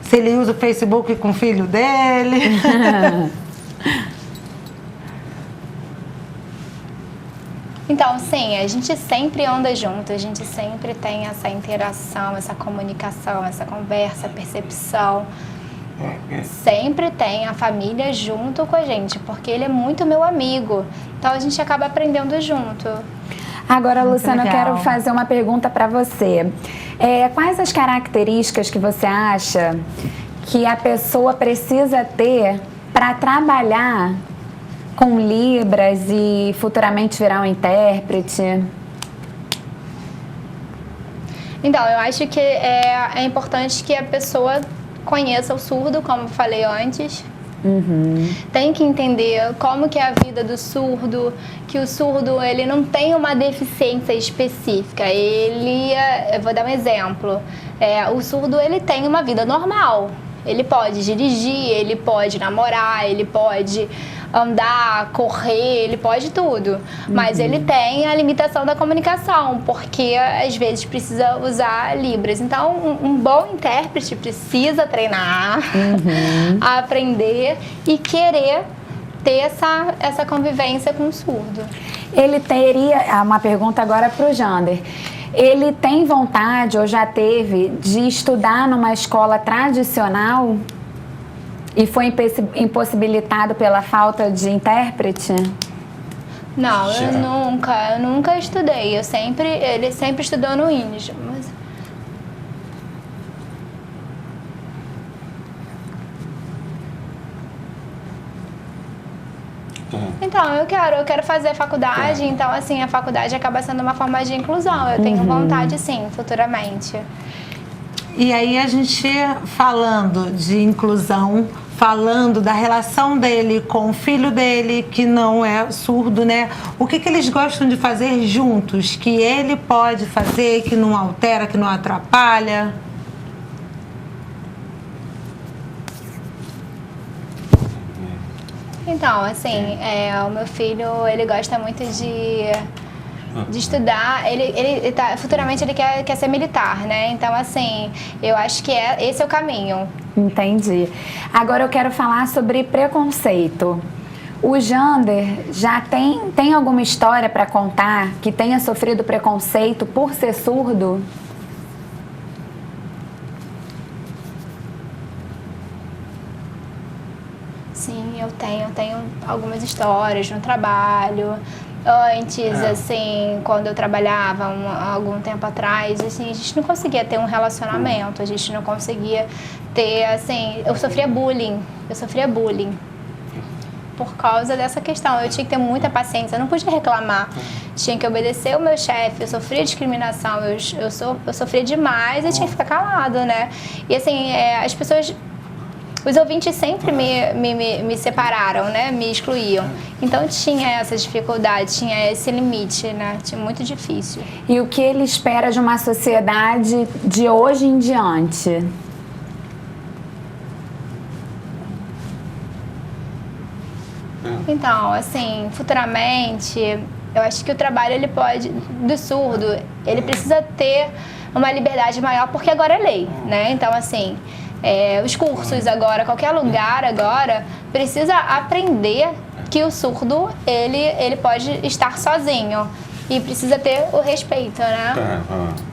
Se ele usa o Facebook com o filho dele. Então, sim, a gente sempre anda junto, a gente sempre tem essa interação, essa comunicação, essa conversa, percepção. Sempre tem a família junto com a gente, porque ele é muito meu amigo. Então, a gente acaba aprendendo junto. Agora, Luciana, eu legal. quero fazer uma pergunta para você. Quais as características que você acha que a pessoa precisa ter para trabalhar com Libras e futuramente virar um intérprete? Então, eu acho que é importante que a pessoa conheça o surdo, como eu falei antes. Tem que entender como que é a vida do surdo, que o surdo ele não tem uma deficiência específica. Eu vou dar um exemplo. O surdo ele tem uma vida normal. Ele pode dirigir, ele pode namorar, ele pode andar, correr, ele pode tudo. Mas ele tem a limitação da comunicação, porque às vezes precisa usar Libras. Então, um bom intérprete precisa treinar, aprender e querer ter essa convivência com o surdo. Ele teria, uma pergunta agora para o Jander. Ele tem vontade ou já teve de estudar numa escola tradicional e foi impossibilitado pela falta de intérprete? Não, eu nunca estudei. Ele sempre estudou no INES. Então, eu quero fazer faculdade, então assim, a faculdade acaba sendo uma forma de inclusão. Eu tenho vontade, sim, futuramente. E aí a gente falando de inclusão, falando da relação dele com o filho dele, que não é surdo, né? O que eles gostam de fazer juntos, que ele pode fazer, que não altera, que não atrapalha? Então, assim, o meu filho, ele gosta muito de estudar, futuramente ele quer ser militar, né? Então, assim, eu acho que esse é o caminho. Entendi. Agora eu quero falar sobre preconceito. O Jander já tem alguma história para contar que tenha sofrido preconceito por ser surdo? Sim, eu tenho algumas histórias no trabalho. Antes, assim, quando eu trabalhava algum tempo atrás, assim, a gente não conseguia ter um relacionamento, a gente não conseguia ter, assim, eu sofria bullying por causa dessa questão. Eu tinha que ter muita paciência, eu não podia reclamar, tinha que obedecer o meu chefe, eu sofria discriminação, eu sofria demais e tinha que ficar calado, né? E assim, as pessoas... Os ouvintes sempre me separaram, né? Me excluíam. Então tinha essa dificuldade, tinha esse limite, né? Tinha muito difícil. E o que ele espera de uma sociedade de hoje em diante? Então, assim, futuramente, eu acho que o trabalho do surdo, ele precisa ter uma liberdade maior, porque agora é lei, né? Então, assim, os cursos agora, qualquer lugar agora, precisa aprender que o surdo, ele pode estar sozinho. E precisa ter o respeito, né?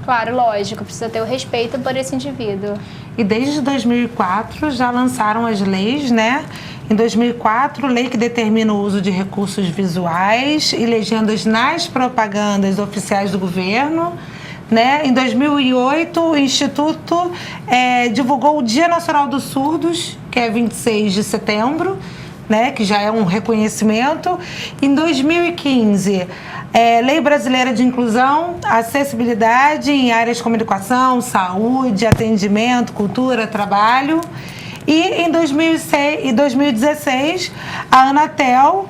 Claro, lógico, precisa ter o respeito por esse indivíduo. E desde 2004 já lançaram as leis, né? Em 2004, lei que determina o uso de recursos visuais e legendas nas propagandas oficiais do governo. Né? Em 2008, o Instituto divulgou o Dia Nacional dos Surdos, que é 26 de setembro, né? Que já é um reconhecimento. Em 2015, Lei Brasileira de Inclusão, Acessibilidade em áreas de comunicação, saúde, atendimento, cultura, trabalho. E em 2016, a Anatel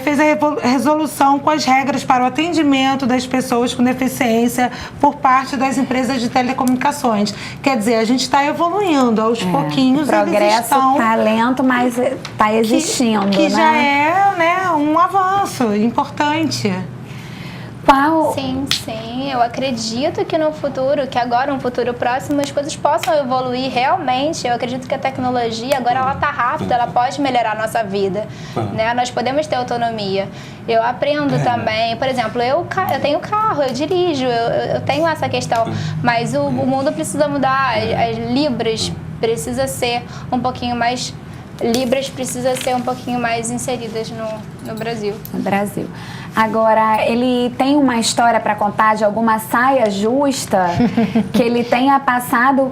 fez a resolução com as regras para o atendimento das pessoas com deficiência por parte das empresas de telecomunicações. Quer dizer, a gente está evoluindo aos pouquinhos. Progresso está lento, mas está existindo, que né? já é, né, um avanço importante. Sim, eu acredito que no futuro, que agora, um futuro próximo, as coisas possam evoluir realmente. Eu acredito que a tecnologia agora ela está rápida, ela pode melhorar a nossa vida, né? Nós podemos ter autonomia. Eu aprendo também, por exemplo, eu tenho carro, eu dirijo, eu tenho essa questão, mas o mundo precisa mudar, as Libras precisa ser um pouquinho mais... Libras precisa ser um pouquinho mais inseridas no Brasil. No Brasil. Agora, ele tem uma história para contar de alguma saia justa que ele tenha passado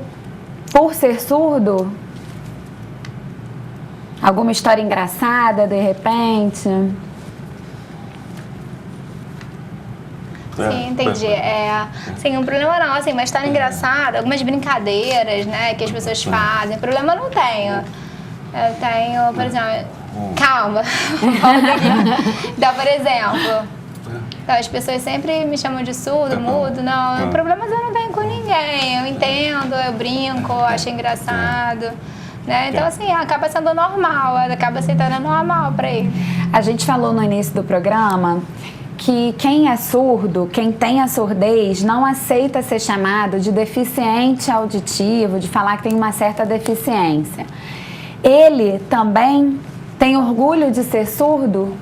por ser surdo? Alguma história engraçada, de repente? Sim, entendi. Sim, um problema não, assim, uma história engraçada, algumas brincadeiras, né, que as pessoas fazem. Problema eu não tenho. Eu tenho, por exemplo... Calma. Então, por exemplo, as pessoas sempre me chamam de surdo, mudo. Não, problemas eu não tenho com ninguém. Eu entendo, eu brinco, acho engraçado. Né? Então, assim, acaba sendo normal, acaba se tornando normal para ele. A gente falou no início do programa que quem é surdo, quem tem a surdez, não aceita ser chamado de deficiente auditivo, de falar que tem uma certa deficiência. Ele também tem orgulho de ser surdo?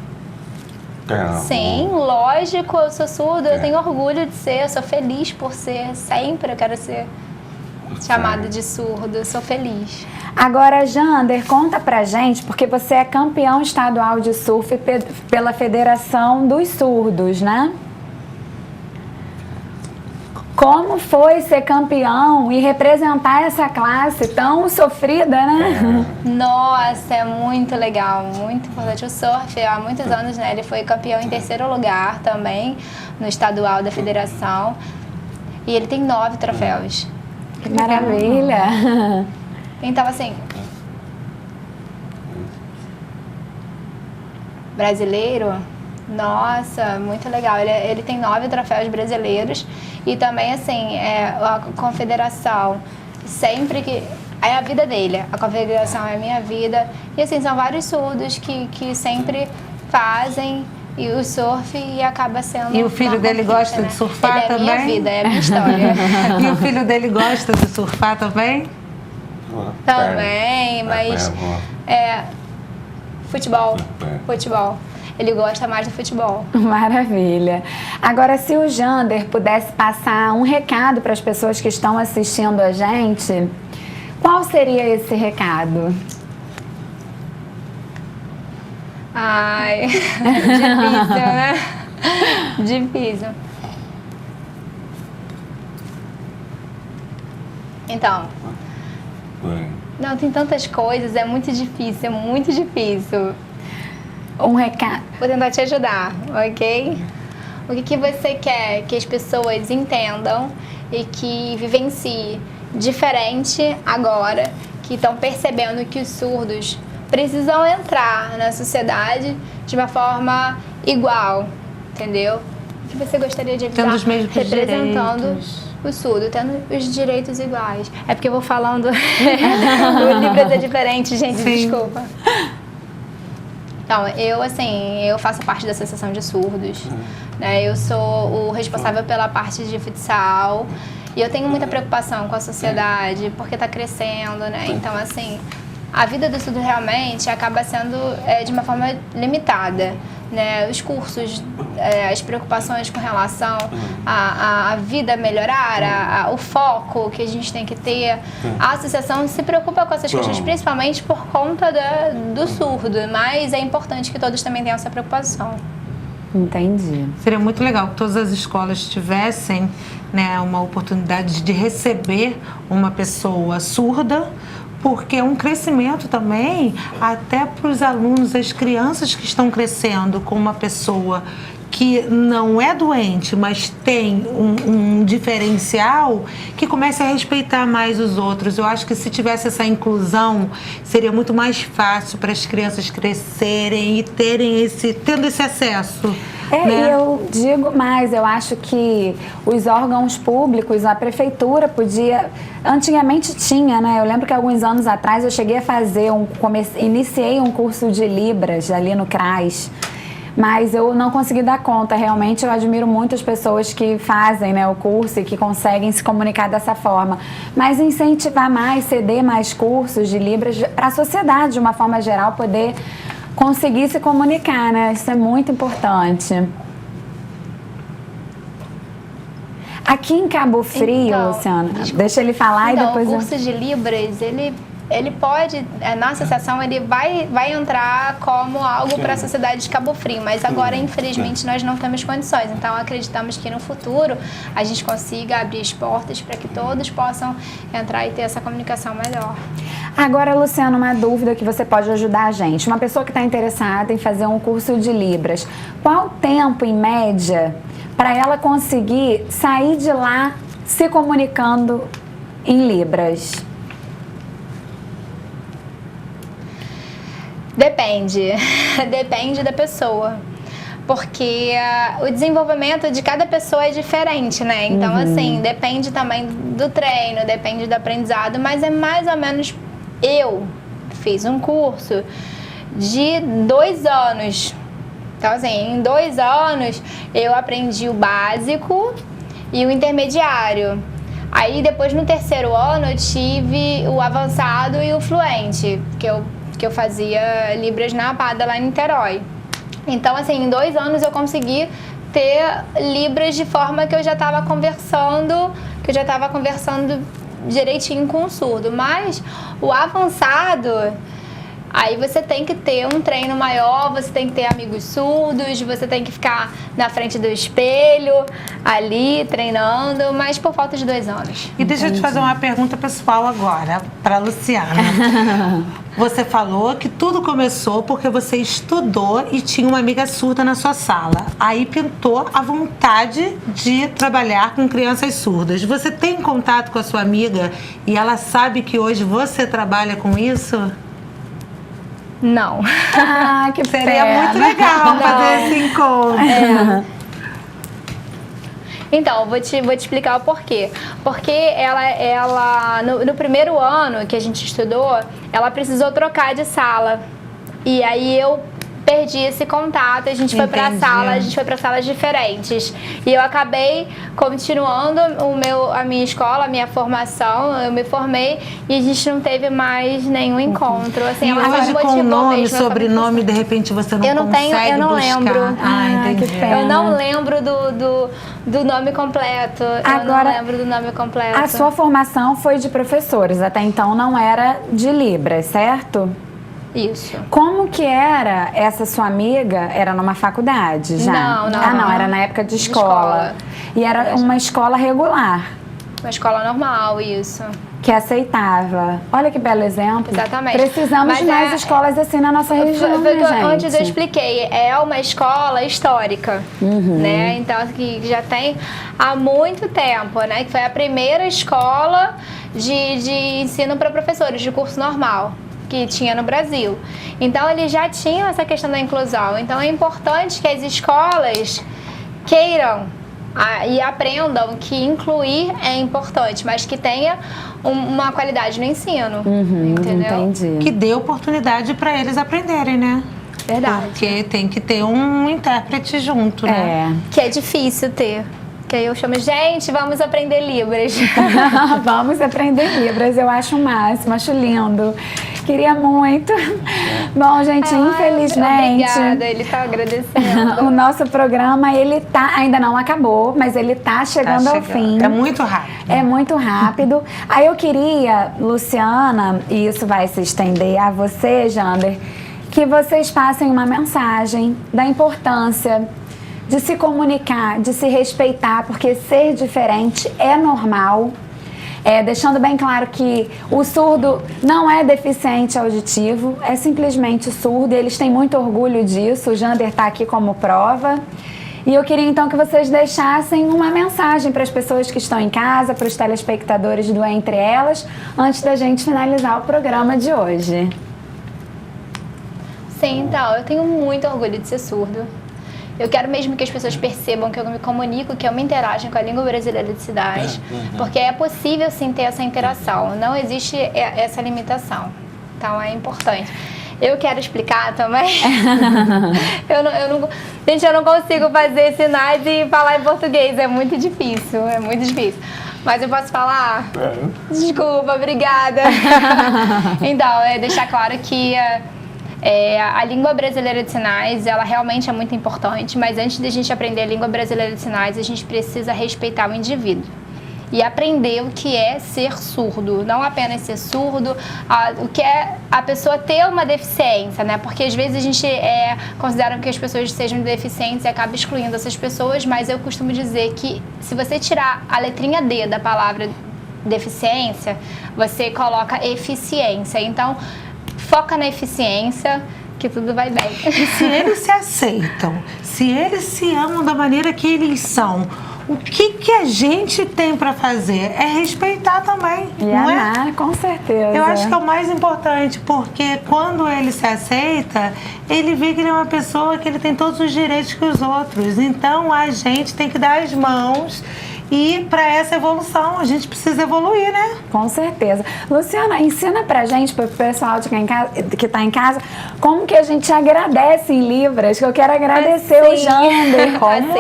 Sim, lógico, eu sou surdo, eu tenho orgulho de ser, eu sou feliz por ser, sempre eu quero ser chamado de surdo, eu sou feliz. Agora, Jander, conta pra gente, porque você é campeão estadual de surf pela Federação dos Surdos, né? Como foi ser campeão e representar essa classe tão sofrida, né? Nossa, é muito legal, muito importante. O surf, há muitos anos, né, ele foi campeão em 3º lugar também, no estadual da federação. E ele tem 9 troféus. Que maravilha! Então, assim... Brasileiro... Nossa, muito legal. Ele tem 9 troféus brasileiros e também, assim, a confederação, sempre que é a vida dele, a configuração é a minha vida. E assim, são vários surdos que sempre fazem e o surf e acaba sendo... E o filho dele gosta de surfar ele também? É a minha vida, é a minha história. E o filho dele gosta de surfar também? Também, mas futebol. Ele gosta mais do futebol. Maravilha. Agora, se o Jander pudesse passar um recado para as pessoas que estão assistindo a gente, qual seria esse recado? Ai, difícil, né? Difícil. Então, não, tem tantas coisas, é muito difícil, Um recado. Vou tentar te ajudar, ok? O que você quer que as pessoas entendam e que vivenciem diferente agora, que estão percebendo que os surdos precisam entrar na sociedade de uma forma igual, entendeu? O que você gostaria de avisar Tendo os mesmos representando direitos. o surdo, tendo os direitos iguais. É porque eu vou falando... o Libras é diferente, gente, Sim. desculpa. Então, eu faço parte da Associação de Surdos, né? Eu sou o responsável pela parte de futsal e eu tenho muita preocupação com a sociedade porque está crescendo, né? Então, assim, a vida do surdo realmente acaba sendo de uma forma limitada, né? Os cursos, as preocupações com relação à vida melhorar, o foco que a gente tem que ter. A associação se preocupa com essas questões, principalmente por conta do surdo, mas é importante que todos também tenham essa preocupação. Entendi. Seria muito legal que todas as escolas tivessem, né, uma oportunidade de receber uma pessoa surda, porque é um crescimento também até para os alunos, as crianças que estão crescendo com uma pessoa que não é doente, mas tem um diferencial, que comece a respeitar mais os outros. Eu acho que se tivesse essa inclusão, seria muito mais fácil para as crianças crescerem e tendo esse acesso. E eu digo mais, eu acho que os órgãos públicos, a prefeitura podia... Antigamente tinha, né? Eu lembro que alguns anos atrás eu cheguei a fazer iniciei um curso de Libras ali no CRAS, mas eu não consegui dar conta. Realmente eu admiro muito as pessoas que fazem, né, o curso e que conseguem se comunicar dessa forma. Mas incentivar mais, ceder mais cursos de Libras para a sociedade, de uma forma geral, poder conseguir se comunicar, né? Isso é muito importante. Aqui em Cabo Frio, Então, Luciana, desculpa. deixa ele falar Então, e depois... o curso de Libras, ele pode, na associação, ele vai entrar como algo para a sociedade de Cabo Frio, mas agora, infelizmente, nós não temos condições. Então, acreditamos que no futuro a gente consiga abrir as portas para que todos possam entrar e ter essa comunicação melhor. Agora, Luciana, uma dúvida que você pode ajudar a gente. Uma pessoa que está interessada em fazer um curso de Libras, qual o tempo, em média, para ela conseguir sair de lá se comunicando em Libras? Depende da pessoa, porque o desenvolvimento de cada pessoa é diferente, né? Então, assim, depende também do treino, depende do aprendizado, mas é mais ou menos... Eu fiz um curso de 2 anos. Então, assim, em 2 anos eu aprendi o básico e o intermediário. Aí, depois, no 3º ano, eu tive o avançado e o fluente, que eu fazia Libras na APADA lá em Niterói. Então, assim, em 2 anos eu consegui ter Libras de forma que eu já estava conversando direitinho com o surdo. Mas o avançado, aí você tem que ter um treino maior, você tem que ter amigos surdos, você tem que ficar na frente do espelho, ali, treinando, mas por falta de 2 anos. E deixa eu te fazer uma pergunta pessoal agora, para a Luciana. Você falou que tudo começou porque você estudou e tinha uma amiga surda na sua sala. Aí pintou a vontade de trabalhar com crianças surdas. Você tem contato com a sua amiga e ela sabe que hoje você trabalha com isso? Não. Ah, que Seria muito legal fazer esse encontro. Então, vou te explicar o porquê. Porque ela no primeiro ano que a gente estudou, ela precisou trocar de sala. E aí eu perdi esse contato, a gente foi para salas diferentes. E eu acabei continuando a minha escola, a minha formação, eu me formei e a gente não teve mais nenhum encontro. Assim, ela hoje só com motivou nome, mesmo, sobrenome, de repente você não consegue eu não buscar. lembro. Entendi. Eu não lembro do nome completo. Agora, eu não lembro do nome completo. A sua formação foi de professores, até então não era de Libras, certo? Isso. Como que era essa sua amiga? Era numa faculdade já? Não. Era na época de escola. E era uma escola regular. Uma escola normal, isso. Que aceitava. Olha que belo exemplo. Exatamente. Precisamos de mais escolas assim na nossa região, né, gente? Antes eu expliquei, é uma escola histórica, né? Então, que já tem há muito tempo, né? Que foi a primeira escola de ensino para professores de curso normal que tinha no Brasil. Então, eles já tinham essa questão da inclusão. Então, é importante que as escolas queiram e aprendam que incluir é importante, mas que tenha uma qualidade no ensino, entendeu? Entendi. Que dê oportunidade para eles aprenderem, né? Verdade. Porque tem que ter um intérprete junto, né? Que é difícil ter. Que aí eu chamo, gente, vamos aprender Libras. Vamos aprender Libras, eu acho o máximo, acho lindo. Queria muito. Bom, gente, infelizmente... Obrigada, ele tá agradecendo. O nosso programa, ainda não acabou, mas ele tá chegando ao fim. É muito rápido. É muito rápido. Aí eu queria, Luciana, e isso vai se estender a você, Jander, que vocês passem uma mensagem da importância de se comunicar, de se respeitar, porque ser diferente é normal. Deixando bem claro que o surdo não é deficiente auditivo, é simplesmente surdo, e eles têm muito orgulho disso, o Jander está aqui como prova. E eu queria então que vocês deixassem uma mensagem para as pessoas que estão em casa, para os telespectadores do Entre Elas, antes da gente finalizar o programa de hoje. Sim, então, eu tenho muito orgulho de ser surdo. Eu quero mesmo que as pessoas percebam que eu me comunico, que eu me interajo com a língua brasileira de sinais, porque é possível sim ter essa interação, não existe essa limitação. Então é importante. Eu quero explicar também. Gente, eu não consigo fazer sinais e falar em português, é muito difícil, Mas eu posso falar? Desculpa, obrigada. Então, deixar claro que a língua brasileira de sinais, ela realmente é muito importante, mas antes de a gente aprender a língua brasileira de sinais, a gente precisa respeitar o indivíduo e aprender o que é ser surdo, não apenas ser surdo, o que é a pessoa ter uma deficiência, né? Porque às vezes a gente considera que as pessoas sejam deficientes e acaba excluindo essas pessoas, mas eu costumo dizer que se você tirar a letrinha D da palavra deficiência, você coloca eficiência. Então, foca na eficiência, que tudo vai bem. E se eles se aceitam, se eles se amam da maneira que eles são, o que a gente tem para fazer é respeitar também, e não amar, com certeza. Eu acho que é o mais importante, porque quando ele se aceita, ele vê que ele é uma pessoa que ele tem todos os direitos que os outros. Então, a gente tem que dar as mãos. E para essa evolução, a gente precisa evoluir, né? Com certeza. Luciana, ensina pra gente, pro pessoal que está em casa, como que a gente agradece em Libras, que eu quero agradecer o Jander. Como? Assim,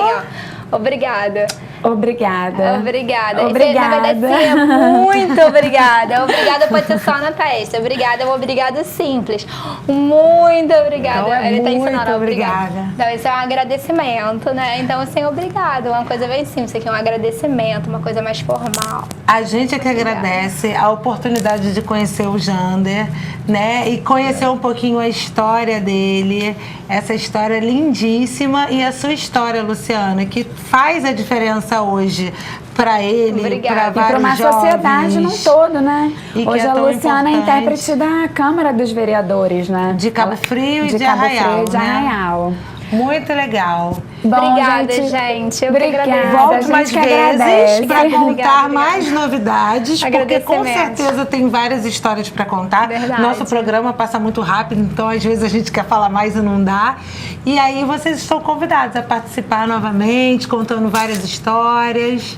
ó. Obrigada. Obrigada. Obrigada. Obrigada. Na verdade, sim, muito obrigada. Obrigada pode ser só na testa. Obrigada é um obrigado simples. Muito obrigada. Então, Ele tá muito ensinando obrigada. Então, isso é um agradecimento, né? Então, assim, obrigado. Uma coisa bem simples. Isso aqui é um agradecimento, uma coisa mais formal. A gente é que agradece a oportunidade de conhecer o Jander, né? E conhecer um pouquinho a história dele, essa história lindíssima e a sua história, Luciana, que faz a diferença hoje para ele, para vários jovens. E para uma sociedade num todo, né? E hoje a Luciana é intérprete da Câmara dos Vereadores, né? De Cabo Frio e de Cabo Arraial, Frio e de Arraial. Muito legal. Bom, Obrigada, gente. Eu que obrigada. agradeço. Volte a gente mais que vezes agradece. para contar Obrigada. mais novidades, porque com Agradecimentos. certeza tem várias histórias para contar. Verdade. Nosso programa passa muito rápido, então às vezes a gente quer falar mais e não dá. E aí vocês estão convidados a participar novamente, contando várias histórias,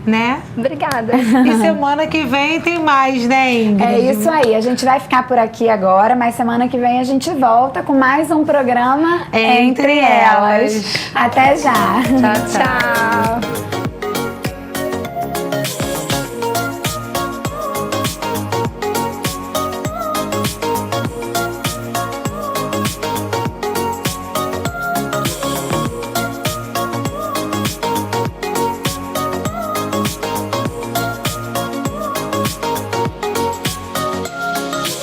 né? Obrigada. E semana que vem tem mais, né, Ingrid? É isso aí, a gente vai ficar por aqui agora, mas semana que vem a gente volta com mais um programa Entre Elas. Até já! Tchau, tchau.